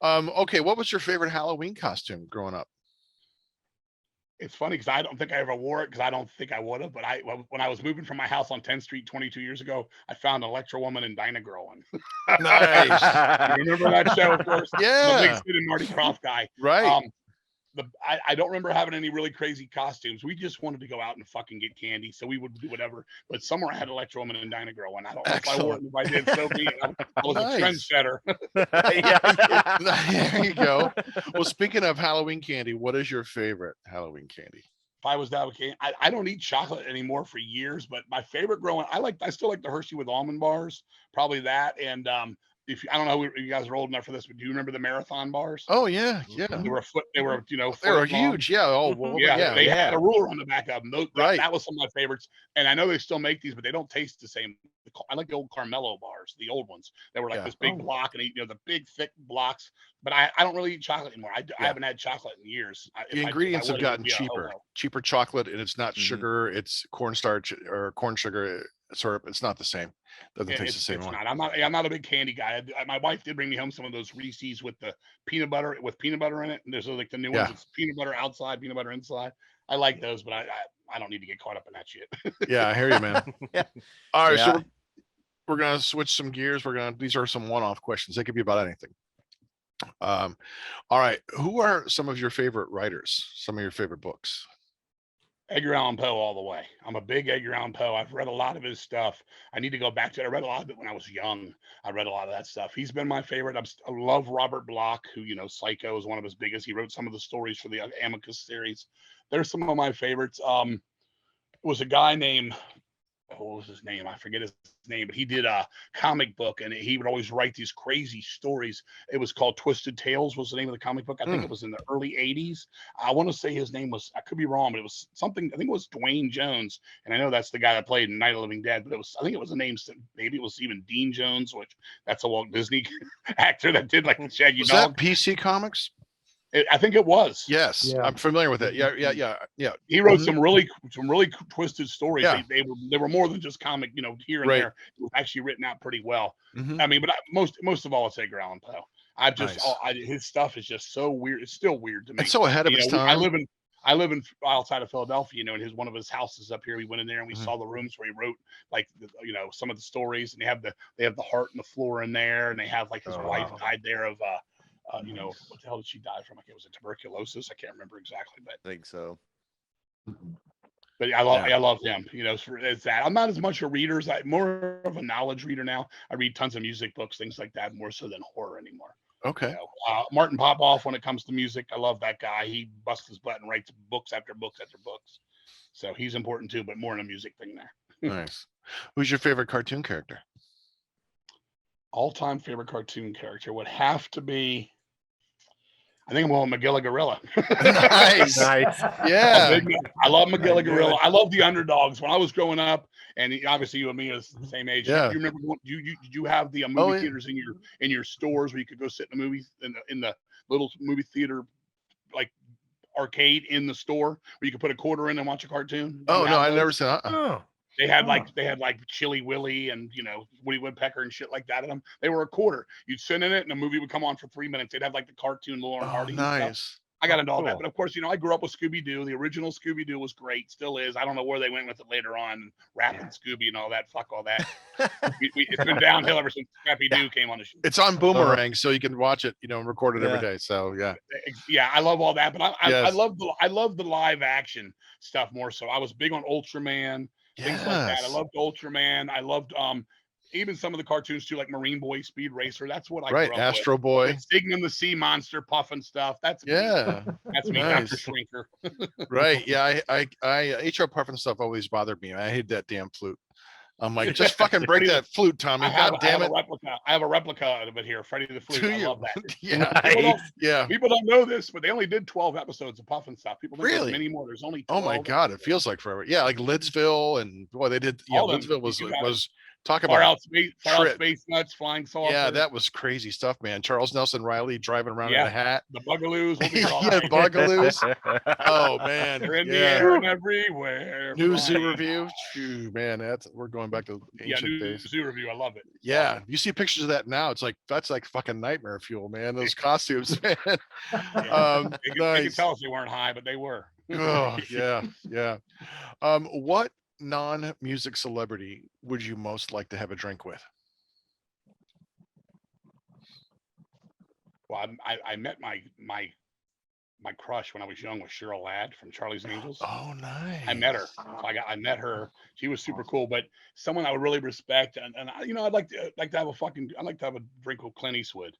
Okay, what was your favorite Halloween costume growing up? It's funny because I don't think I ever wore it because I don't think I would have. But when I was moving from my house on 10th Street 22 years ago, I found an Electro Woman and Dinah Girl one. Nice. You remember that show, of course? The Yeah. big Sid and Marty Krofft guy. Right. I don't remember having any really crazy costumes. We just wanted to go out and fucking get candy, so we would do whatever. But somewhere I had Electro Woman and Dinah Girl, and I don't know if I wore it. If I did, so be it. I was a Nice. trendsetter. Yeah. There you go. Well, speaking of Halloween candy, what is your favorite Halloween candy? If I was that okay, I don't eat chocolate anymore for years, but my favorite growing, I still like the Hershey with almond bars, probably that. And I don't know if you guys are old enough for this, but do you remember the marathon bars? Oh yeah, yeah. They were a foot, they were, They were foot long. huge. Yeah. Oh, well, Yeah, they yeah. had a ruler on the back of them. Right. That was some of my favorites. And I know they still make these, but they don't taste the same. I like the old Carmelo bars, the old ones. They were like Yeah. this big block, and the big thick blocks. But I don't really eat chocolate anymore. I Yeah. haven't had chocolate in years. The ingredients have gotten cheaper. Cheaper chocolate, and it's not Mhm. sugar. It's cornstarch or corn sugar syrup. It's not the same. Doesn't taste the same It's one. not. I'm not a big candy guy. My wife did bring me home some of those Reese's with the peanut butter in it. And there's like the new ones. Yeah. It's peanut butter outside, peanut butter inside. I like those, but I don't need to get caught up in that shit. Yeah, I hear you, man. Yeah. All right, Yeah. so we're gonna switch some gears. These are some one-off questions. They could be about anything. All right. Who are some of your favorite writers? Some of your favorite books? Edgar Allan Poe all the way. I'm a big Edgar Allan Poe. I've read a lot of his stuff. I need to go back to it. I read a lot of it when I was young. I read a lot of that stuff. He's been my favorite. I love Robert Bloch, who, Psycho is one of his biggest. He wrote some of the stories for the Amicus series. There's some of my favorites. It was a guy named, what was his name? I forget his name, but he did a comic book, and he would always write these crazy stories. It was called Twisted Tales was the name of the comic book. I think it was in the early 80s. I want to say his name was, I could be wrong, but it was something, I think it was Dwayne Jones. And I know that's the guy that played in Night of the Living Dead, but I think it was a name, maybe it was even Dean Jones, which that's a Walt Disney actor that did like the Shaggy Was Dog. that PC Comics? I think it was. Yes, Yeah. I'm familiar with it. Yeah. He wrote some really twisted stories. Yeah. They were more than just comic, here and Right. there. It was actually written out pretty well. Mhm. I mean, but most of all, it's Edgar Allan Poe. Nice. His stuff is just so weird. It's still weird to me. It's so ahead of its time. I live in outside of Philadelphia, and one of his houses up here. We went in there and we Mhm. saw the rooms where he wrote like some of the stories, and they have the heart and the floor in there, and they have like his wife died there of what the hell did she die from? Like it was a tuberculosis. I can't remember exactly, but I think so. But I love him. It's that. I'm not as much a reader as I'm more of a knowledge reader now. I read tons of music books, things like that, more so than horror anymore. Okay. Martin Popoff, when it comes to music, I love that guy. He busts his butt and writes books after books after books. So he's important too, but more in a music thing there. Nice. Who's your favorite cartoon character? All-time favorite cartoon character would have to be, I think I'm going with Magilla Gorilla. Nice. Nice. Yeah. I love Magilla Gorilla. I love the underdogs. When I was growing up, and obviously you and me is the same age. Yeah. You remember? Did you have the movie yeah. theaters in your stores where you could go sit in the movies in the little movie theater like arcade in the store where you could put a quarter in and watch a cartoon? Did Oh you no, have I those? never seen that. Oh, They had like Chili Willy and Woody Woodpecker and shit like that in them. They were a quarter. You'd sit in it and the movie would come on for 3 minutes. They'd have like the cartoon Laurel and Oh, Hardy. And stuff. nice. I got into all that, Cool. but of course, I grew up with Scooby Doo. The original Scooby Doo was great, still is. I don't know where they went with it later on, Rapping Scooby and all that. Fuck all that. It's been downhill ever since Scrappy Doo came on the show. It's on Boomerang, so you can watch it, and record it every Yeah. day. So yeah. Yeah, I love all that, but I Yes. love the live action stuff more. So I was big on Ultraman, things like that. I Yes. loved Ultraman. I loved even some of the cartoons too, like Marine Boy, Speed Racer. That's what I Right, grew up Astro with. Boy. Sigmund the Sea Monster, puffing stuff. That's me. Yeah. That's me. Nice. Dr. Shrinker. Right. Yeah. I HR Puffin stuff always bothered me. I hate that damn flute. I'm like, just fucking break that flute, Tommy. God damn it. I have a replica of it here, Freddie the Flute. Do I you? love that. Yeah. Yeah. People don't know this, but they only did 12 episodes of Puffin stuff. People think Really? there's many more. There's only Oh 12 my God, it episodes. feels like forever. Yeah, like Lidsville, and boy, they did. Yeah, All them. Lidsville was You got was talk Far about. out trip. space nuts, flying saucer. Yeah, that was crazy stuff, man. Charles Nelson Riley driving around in Yeah. a hat. the Bugaloos. Will be all Yeah, right. Bugaloos. Oh man, They're in the yeah. air and everywhere. New Zoo flying. Review. Phew, man, we're going back to Yeah, ancient new days. Zoo Review. I love it. Yeah, you see pictures of that now. It's like that's like fucking nightmare fuel, man. Those costumes, man. Yeah. Um, They could nice. tell us they weren't high, but they were. Oh, yeah, yeah. What non-music celebrity would you most like to have a drink with? Well, I met my crush when I was young with Cheryl Ladd from Charlie's Angels. Oh, nice. I met her. So I met her. She was super cool, but someone I would really respect, and I'd like to have I'd like to have a drink with Clint Eastwood.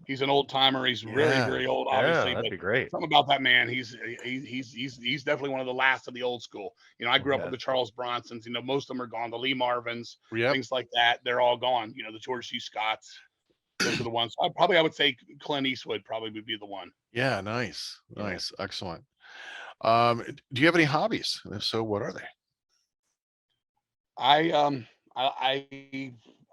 He's an old timer. He's very, Yeah. very old, Yeah, obviously, that'd but be great. something about that man. He's definitely one of the last of the old school. I grew up Yeah. with the Charles Bronsons. Most of them are gone. The Lee Marvins, Yep. things like that. They're all gone. The George C. Scotts. Those are the ones. I would say Clint Eastwood probably would be the one. Yeah, nice. Yeah. Nice. Excellent. Do you have any hobbies? And if so, what are they?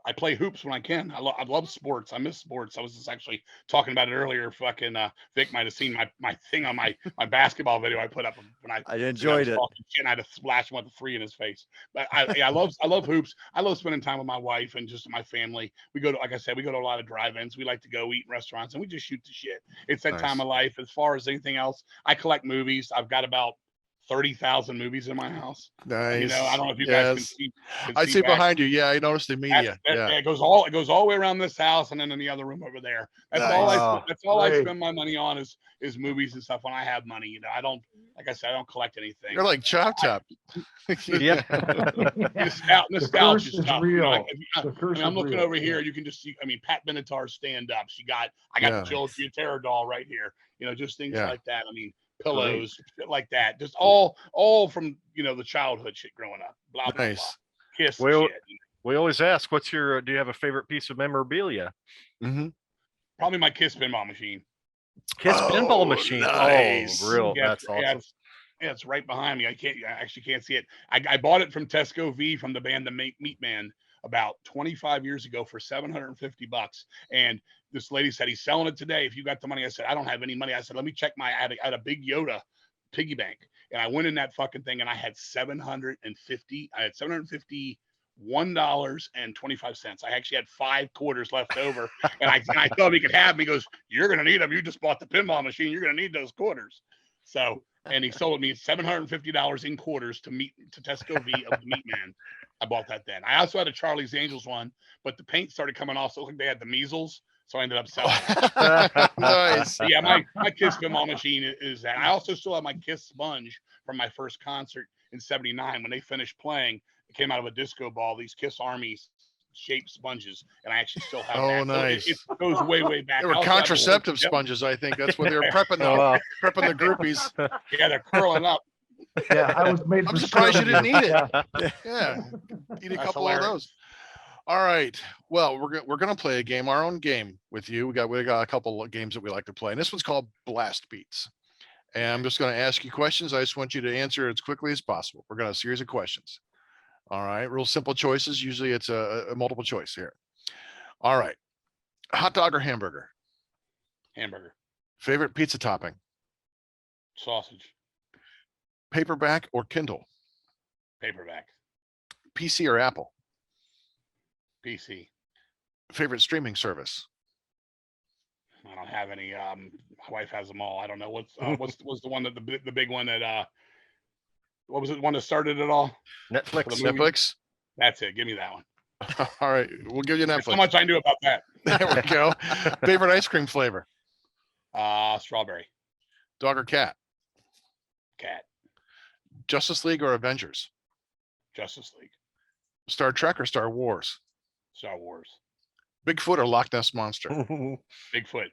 I play hoops when I can. I love sports. I miss sports. I was just actually talking about it earlier. Fucking Vic might have seen my thing on my basketball video I put up when I enjoyed it. talking shit, and I had to splash him with a 3 in his face. But I love hoops. I love spending time with my wife and just my family. We go to, like I said, we go to a lot of drive-ins. We like to go eat in restaurants and we just shoot the shit. It's that Nice. time of life. As far as anything else, I collect movies. I've got about 30,000 movies in my house. Nice. I don't know if you guys can Yes. see. I see back. behind you. Yeah, I noticed the media. Yeah. It goes all the way around this house and then in the other room over there. That's all Nice. that's all I Great. spend my money on is movies and stuff when I have money. I don't, like I said, I don't collect anything. You're like Chop Top. Yeah. Nostalgia curse is stuff. real. The curse I'm is looking real. over here. You can just see. Pat Benatar's stand up. I got Yeah. the Jill Terror doll right here. Just things Yeah. like that. Pillows, shit like that. Just all from the childhood shit growing up. Blah blah Nice. blah. Kiss Well, shit. We always ask, do you have a favorite piece of memorabilia? Mm-hmm. Probably my Kiss pinball machine. Kiss Oh, pinball machine. nice. Oh, real. Yeah, That's awesome. it's right behind me. I actually can't see it. I bought it from Tesco V from the band The Meat Man about 25 years ago for $750. And this lady said, he's selling it today. If you got the money. I said, I don't have any money. I said, let me check I had a big Yoda piggy bank. And I went in that fucking thing and I had $1.25. I actually had 5 quarters left over. And I told him he could have them. He goes, you're going to need them. You just bought the pinball machine. You're going to need those quarters. So, and he sold me $750 in quarters to Tesco V of the Meat Man. I bought that then. I also had a Charlie's Angels one, but the paint started coming off. So they had the measles. So I ended up selling it. Nice. But yeah, my Kiss pinball machine is that. I also still have my Kiss sponge from my first concert in '79 when they finished playing. It came out of a disco ball. These Kiss Army shaped sponges, and I actually still have Oh, that. nice. So it goes way back. They were I also have the- contraceptive Yep. sponges, I think. That's what they were prepping Oh, the wow. prepping the groupies. Yeah, they're curling up. Yeah, I was made. I'm for surprised you serving didn't eat it. Yeah. Yeah. Eat a That's couple hilarious. of those. All right. Well, we're gonna play a game, our own game with you. We got a couple of games that we like to play, and this one's called Blast Beats. And I'm just gonna ask you questions. I just want you to answer as quickly as possible. We're gonna have a series of questions. All right, real simple choices. Usually it's a multiple choice here. All right. Hot dog or hamburger? Hamburger, Favorite pizza topping? sausage, Paperback or Kindle? paperback, PC or Apple? PC. Favorite streaming service? I don't have any. My wife has them all. I don't know what's the one that the big one that what was it? The one that started it all? Netflix. The movie? Netflix? That's it. Give me that one. All right, we'll give you That's how Netflix. much I knew about that. There we go. Favorite ice cream flavor? Strawberry, Dog or cat? cat, Justice League or Avengers? Justice League, Star Trek or Star Wars? Star Wars, Bigfoot or Loch Ness Monster? Bigfoot,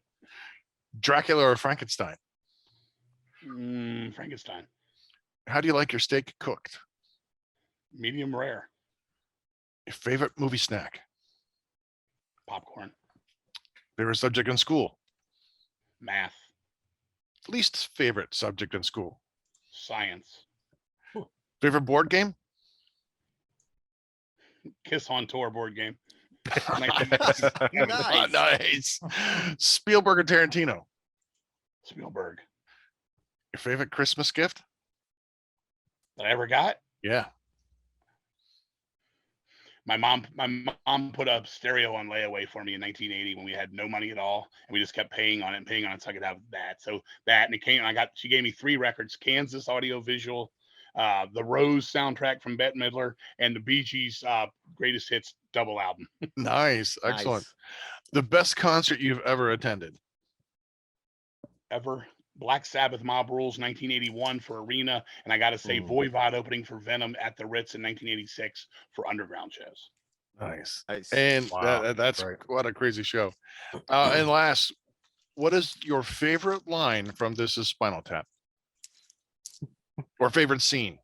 Dracula or Frankenstein? Frankenstein, How do you like your steak cooked? medium rare, Your favorite movie snack? popcorn, Favorite subject in school? math, Least favorite subject in school? science, Favorite board game? Kiss on Tour board game. Nice. Spielberg or Tarantino? Spielberg. Your favorite Christmas gift? That I ever got? Yeah. My mom put a stereo on layaway for me in 1980 when we had no money at all, and we just kept paying on it, so I could have that. So that, and it came. She gave me 3 records: Kansas Audio Visual, the Rose soundtrack from Bette Midler, and the Bee Gees' Greatest Hits double album. Nice. Excellent. Nice. The best concert you've ever attended? Ever. Black Sabbath Mob Rules 1981 for Arena, and I got to say Voivod opening for Venom at the Ritz in 1986 for underground shows. Nice. Nice. And Wow, that's right. what a crazy show. And last, what is your favorite line from This Is Spinal Tap? Or favorite scene?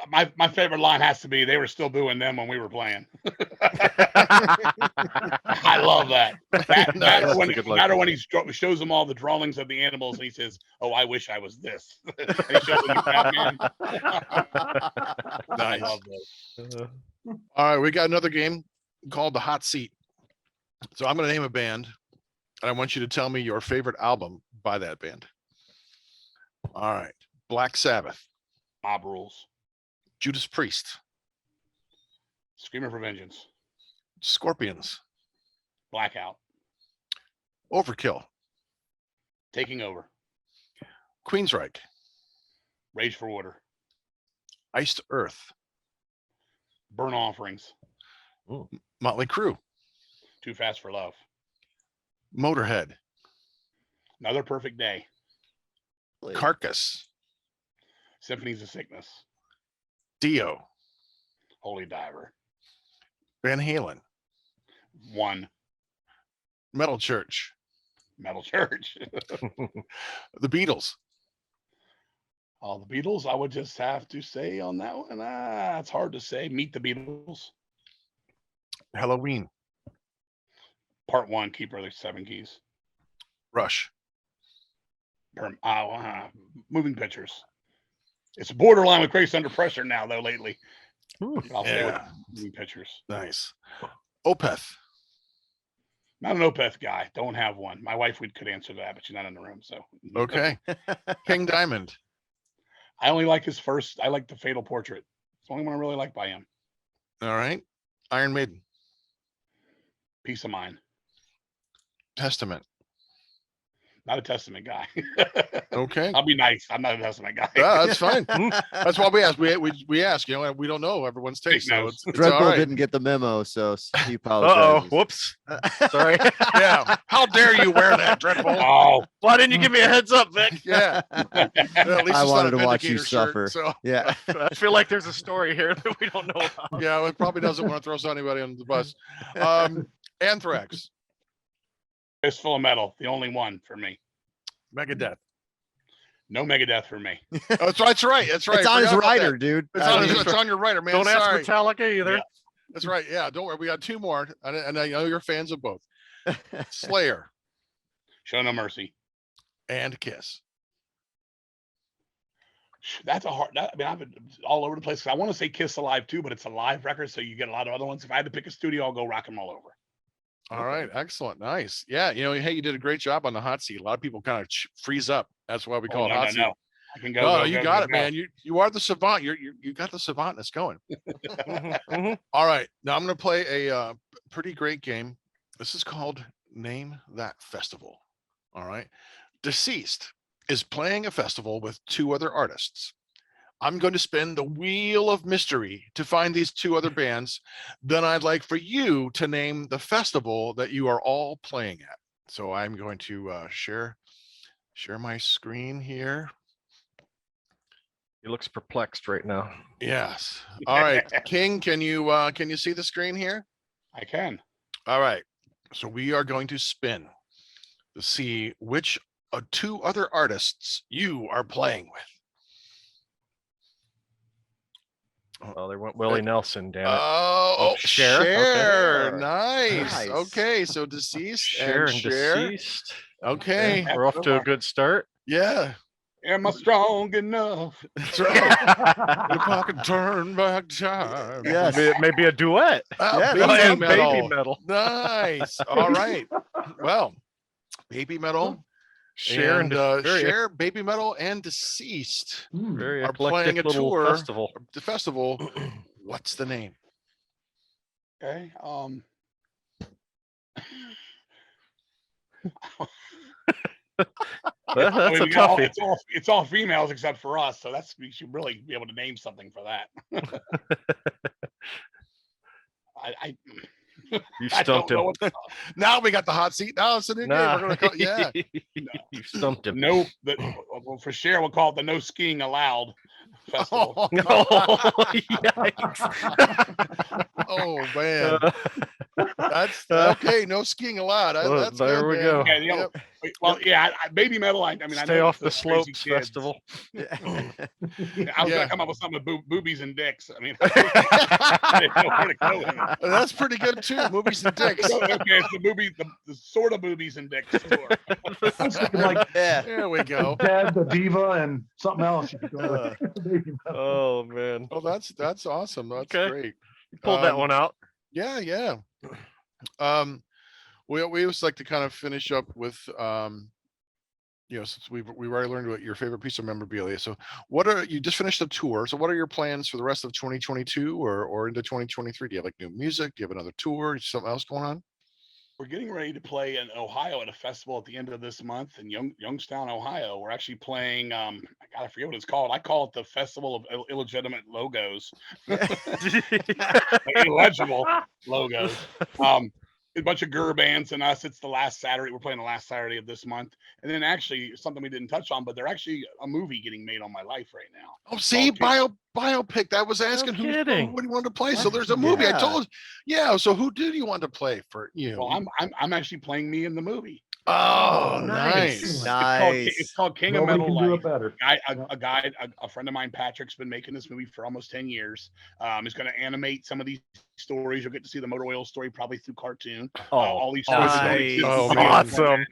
My favorite line has to be, "They were still booing them when we were playing." I love that. Matter when he shows them all the drawings of the animals, and he says, "Oh, I wish I was this." And he shows them Batman. I Nice. love those. All right, we got another game called the Hot Seat. So I'm going to name a band, and I want you to tell me your favorite album by that band. All right. Black Sabbath, Mob Rules, Judas Priest, Screamer for Vengeance, Scorpions, Blackout, Overkill, Taking Over, Queensryche, Rage for Order, Iced Earth, Burn Offerings, Motley Crue, Too Fast for Love, Motorhead, Another Perfect Day, Carcass, Symphonies of Sickness, Dio, Holy Diver, Van Halen, One, Metal Church, Metal Church. the Beatles, All the Beatles, I would just have to say on that one, it's hard to say. Meet the Beatles, Halloween, Part 1, Keeper of the Seven Keys, Rush, Moving Pictures. It's borderline with Grace Under Pressure now, though, lately. I'll stay with Yeah. Moving Pictures. Nice. Opeth, Not an Opeth guy. Don't have one. My wife could answer that, but she's not in the room. So okay. King Diamond, I only like his first. I like the Fatal Portrait. It's the only one I really like by him. all right. Iron Maiden, Peace of Mind. Testament, Not a Testament guy. okay. I'll be nice. I'm not a Testament guy. Yeah, that's fine. That's why we ask. We ask. You know, we don't know everyone's taste. So knows. it's all Dreadbull right. didn't get the memo, so he Oh, apologizes. whoops. Sorry. Yeah. How dare you wear that, Dreadbull? Oh, Why didn't you give me a heads up, Vic? Yeah. Well, at least I it's not wanted a to watch you Vindicator shirt, suffer. so Yeah. I feel like there's a story here that we don't know about. yeah, it probably doesn't want to throw anybody under the bus. Anthrax, Fistful of Metal. The only one for me. Megadeth. No Megadeth for me. Oh, that's right. That's right. That's right. It's on his Forgot about rider, that. dude. It's on your rider, man. Don't ask Sorry. Metallica either. Yeah. That's right. Yeah. Don't worry. We got 2 more, and I know you're fans of both. Slayer Show No Mercy. and Kiss. That's a hard. I've been all over the place. I want to say Kiss Alive too, but it's a live record, so you get a lot of other ones. If I had to pick a studio, I'll go Rock 'em All Over. All right. Excellent. Nice. Yeah. You know, hey, you did a great job on the hot seat. A lot of people kind of freeze up. That's why we call it hot seat. No. I can go. No, go, you go, got go, it, go. man. You are the savant. You got the savantness going. Mhm. All right. Now I'm going to play a pretty great game. This is called Name That Festival. All right. Deceased is playing a festival with 2 other artists. I'm going to spin the wheel of mystery to find these 2 other bands. Then I'd like for you to name the festival that you are all playing at. So I'm going to share my screen here. He looks perplexed right now. Yes. All right. King, can you see the screen here? I can. All right. So we are going to spin to see which 2 other artists you are playing with. Oh, there went Willie Nelson, damn it. Oh, Cher? Cher. Okay. Nice. Nice. Okay. So deceased Cher and Cher. deceased. Okay. We're off to a good start. Yeah. Am I strong enough? That's right. If I can turn back time. Yes. Maybe a duet. Yeah, baby that's And metal. baby metal. Nice. All right. Well, baby metal. Cher and very, Cher, baby metal, and deceased very are eclectic playing a little tour. festival. The festival What's the name? Okay. That's I a mean, we got toughie. it's all females except for us, so we should really be able to name something for that. I You I don't stumped know him. what Now we got the hot seat. Now it's a new game. Nah. We're gonna call, yeah. You stumped him. no. Well, for sure, we'll call it the No Skiing Allowed Festival. Oh, yikes. Oh man, Uh, that's okay. No skiing allowed. That's there good, we man. go. Okay, you know, Yep. well, yeah, baby metal. I mean, I Stay know off this the is crazy Slopes kids. Festival. I was Yeah. gonna come up with something with boobies and dicks. I mean, I didn't know where to go with it. That's pretty good too. Movies and dicks. So, okay, it's the boobies, the sort of boobies and dicks tour. I was thinking like Yeah. There we go. Dad, the diva, and something else. You could go with. Baby metal. Oh man, Oh, that's awesome. That's Okay. great. you pulled that Um, one out. Yeah, yeah. We always like to kind of finish up with since we've already learned what your favorite piece of memorabilia. So you just finished the tour. So what are your plans for the rest of 2022 or into 2023? Do you have like new music? Do you have another tour? Something else going on? We're getting ready to play in Ohio at a festival at the end of this month in Youngstown, Ohio. We're actually playing. I forget what it's called. I call it the Festival of Illegitimate Logos, illegible logos. A bunch of Gur bands and us. It's the last Saturday. We're playing the last Saturday of this month. And then actually something we didn't touch on, but there's actually a movie getting made on my life right now. Oh, see, Okay. biopic. That was asking who kidding. what do you want to play. So there's a movie. I Yeah. told. Yeah. So who did you want to play for you? Well, I'm actually playing me in the movie. Oh, nice. nice. It's called King of Nobody Metal can do Life. it better. A friend of mine, Patrick's been making this movie for almost 10 years. He's going to animate some of these stories. You'll get to see the motor oil story probably through cartoon. all these stories are going nice. to Oh, be man. Awesome.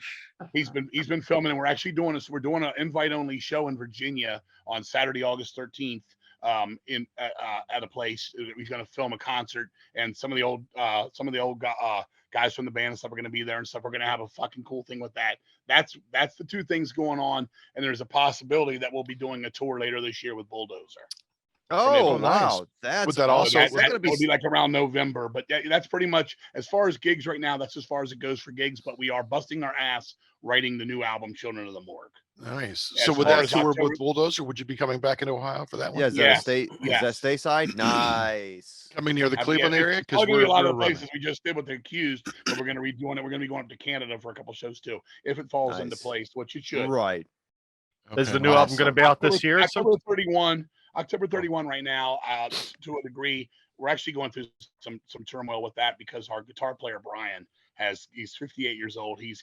He's been filming, and we're actually doing this. We're doing an invite only show in Virginia on Saturday, August 13th. At a place. He's going to film a concert, and some of the old guys from the band and stuff are going to be there and stuff. We're going to have a fucking cool thing with that. That's the two things going on, and there's a possibility that we'll be doing a tour later this year with Bulldozer. Oh, Oh, nice. wow. That's Would that awesome. also- that, We're gonna that be will be like around November, but that's pretty much as far as gigs right now. That's as far as it goes for gigs. But we are busting our ass writing the new album, Children of the Morgue. Nice. As So would far that as tour October- with Bulldozer, would you be coming back into Ohio for that one? Yeah, is Yes, that is yes. that stateside? Nice. Coming near the Yeah, Cleveland it's area? Because probably gonna be we're a lot of the running. places we just did with the Accused, but we're going to redoing it. We're going to be going up to Canada for a couple shows too, if it falls into Nice. place, which it should. Right. Is Okay. the new album going to be out this year? October 31. October 31 right now, to a degree. We're actually going through some turmoil with that because our guitar player Brian he's 58 years old. He's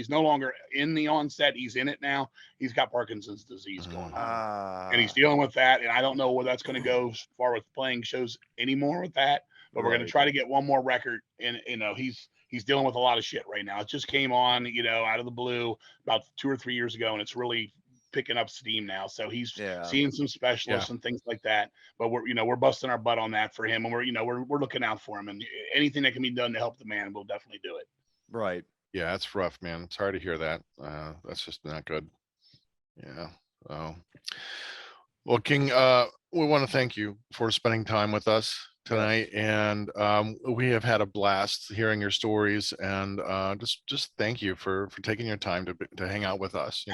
no longer in the onset. He's in it now. He's got Parkinson's disease going on. And he's dealing with that. And I don't know where that's going to go as far with playing shows anymore with that. But we're going to Right. try to get one more record. And he's dealing with a lot of shit right now. It just came on, out of the blue about 2 or 3 years ago, and it's really picking up steam now. So he's Yeah. seeing some specialists and things like that. But we're busting our butt on that for him, and we're looking out for him. And anything that can be done to help the man, we'll definitely do it. Right. Yeah, that's rough, man. It's hard to hear that. That's just not good. Yeah. So, well, King, we want to thank you for spending time with us tonight, and we have had a blast hearing your stories, and just thank you for taking your time to hang out with us.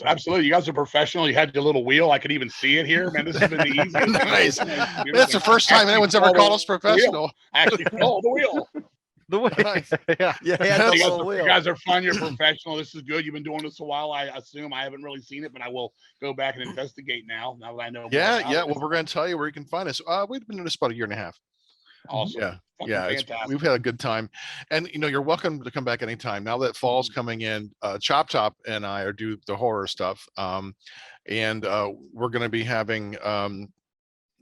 Absolutely, you guys are professional. You had your little wheel. I could even see it here, man. This has been the easiest. Nice. That's the first time anyone's ever called us professional. Actually, follow the wheel. The way, Nice. yeah. Yeah. That's that's You a guys, are, wheel. you guys are fun. You're professional. This is good. You've been doing this a while. I assume I haven't really seen it, but I will go back and investigate now that I know. more Yeah, about yeah. it. Well, we're going to tell you where you can find us. We've been doing this about a year and a half. Awesome. Yeah. Fucking Yeah, fantastic. we've had a good time, and you're welcome to come back anytime. Now that fall's coming in, Chop Top and I are do the horror stuff, and we're going to be having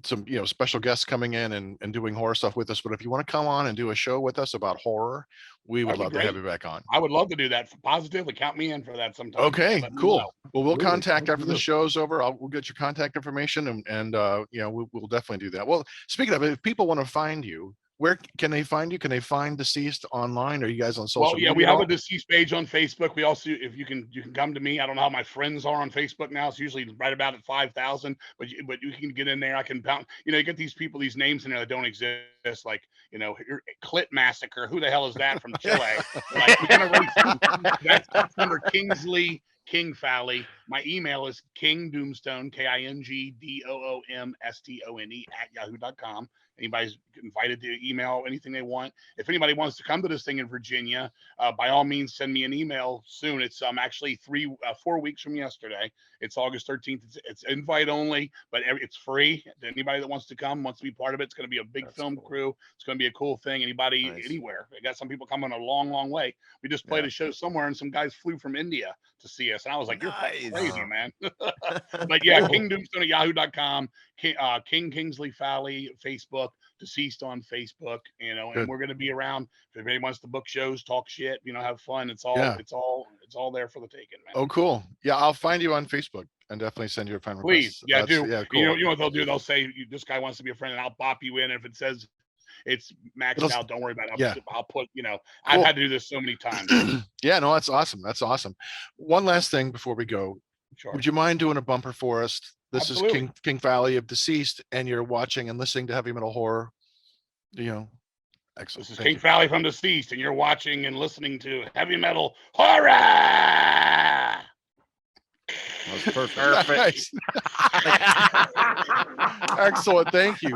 some special guests coming in and doing horror stuff with us. But if you want to come on and do a show with us about horror, we would That'd be love to have great. you back on. I would love to do that. Positively, count me in for that sometime. Okay, Let me cool. know. Well, we'll Really? contact Thank after the you. show's over. We'll get your contact information, and we'll definitely do that. Well, speaking of it, if people want to find you, where can they find you? Can they find Deceased online? Are you guys on social Well, yeah, media? we at have all? a deceased page on Facebook. We also, if you can come to me. I don't know how my friends are on Facebook now. It's usually right about at 5,000, but you can get in there. I can pound. You get these people, these names in there that don't exist. Like Clit Massacre. Who the hell is that from Chile? Like we can erase them. That's under Kingsley King Fowley. My email is kingdoomstone, KINGDOOMSTONE @yahoo.com. Anybody's invited to email anything they want. If anybody wants to come to this thing in Virginia, by all means, send me an email soon. It's actually 4 weeks from yesterday. It's August 13th. It's invite only, but it's free. Anybody that wants to come, wants to be part of it. It's going to be a big film crew. It's going to be a cool thing. Anybody, anywhere. I got some people coming a long, long way. We just played a show somewhere, and some guys flew from India to see us, and I was like, "You're fucking crazy, man." But yeah, kingdoomstone @yahoo.com. King Kingsley Fowley Facebook, Deceased on Facebook, and we're going to be around. If anybody wants to book shows, talk shit, have fun. It's all there for the taking, man. Oh, cool. Yeah, I'll find you on Facebook and definitely send you a friend request. Please, yeah, do. Yeah, cool. You know what they'll do? They'll say this guy wants to be a friend, and I'll pop you in. If it says it's maxed out, don't worry about it. I'll put. I've had to do this so many times. Yeah, no, that's awesome. That's awesome. One last thing before we go. Sure. Would you mind doing a bumper for us? This Absolutely. is King Fowley of Deceased, and you're watching and listening to Heavy Metal Horror. Excellent. This is Thank King you. Fowley from Deceased, and you're watching and listening to Heavy Metal Horror. That was perfect. Nice. Excellent. Thank you.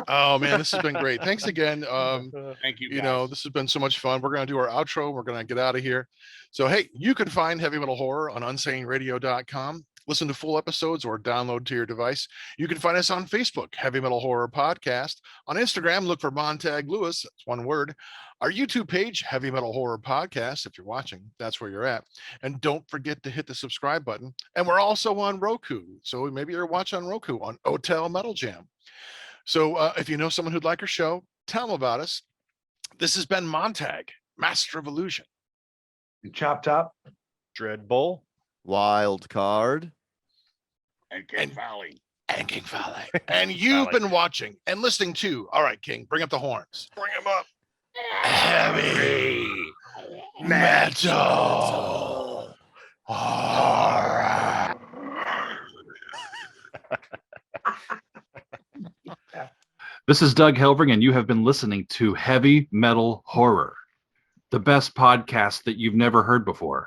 Oh man, this has been great. Thanks again. Thank you. This has been so much fun. We're going to do our outro. We're going to get out of here. So, hey, you can find Heavy Metal Horror on unsaneradio.com. Listen to full episodes or download to your device. You can find us on Facebook, Heavy Metal Horror Podcast. On Instagram, look for Montag Lewis. That's one word. Our YouTube page, Heavy Metal Horror Podcast. If you're watching, that's where you're at. And don't forget to hit the subscribe button. And we're also on Roku. So maybe you're watching on Roku on Hotel Metal Jam. So if you know someone who'd like our show, tell them about us. This has been Montag, Master of Illusion. Chop Top. Dreadbull. Wildcard. And King Fowley. And King Fowley. And you've been watching and listening to, all right, King, bring up the horns. Bring him up. Heavy Metal Horror. This is Doug Helvering, and you have been listening to Heavy Metal Horror, the best podcast that you've never heard before.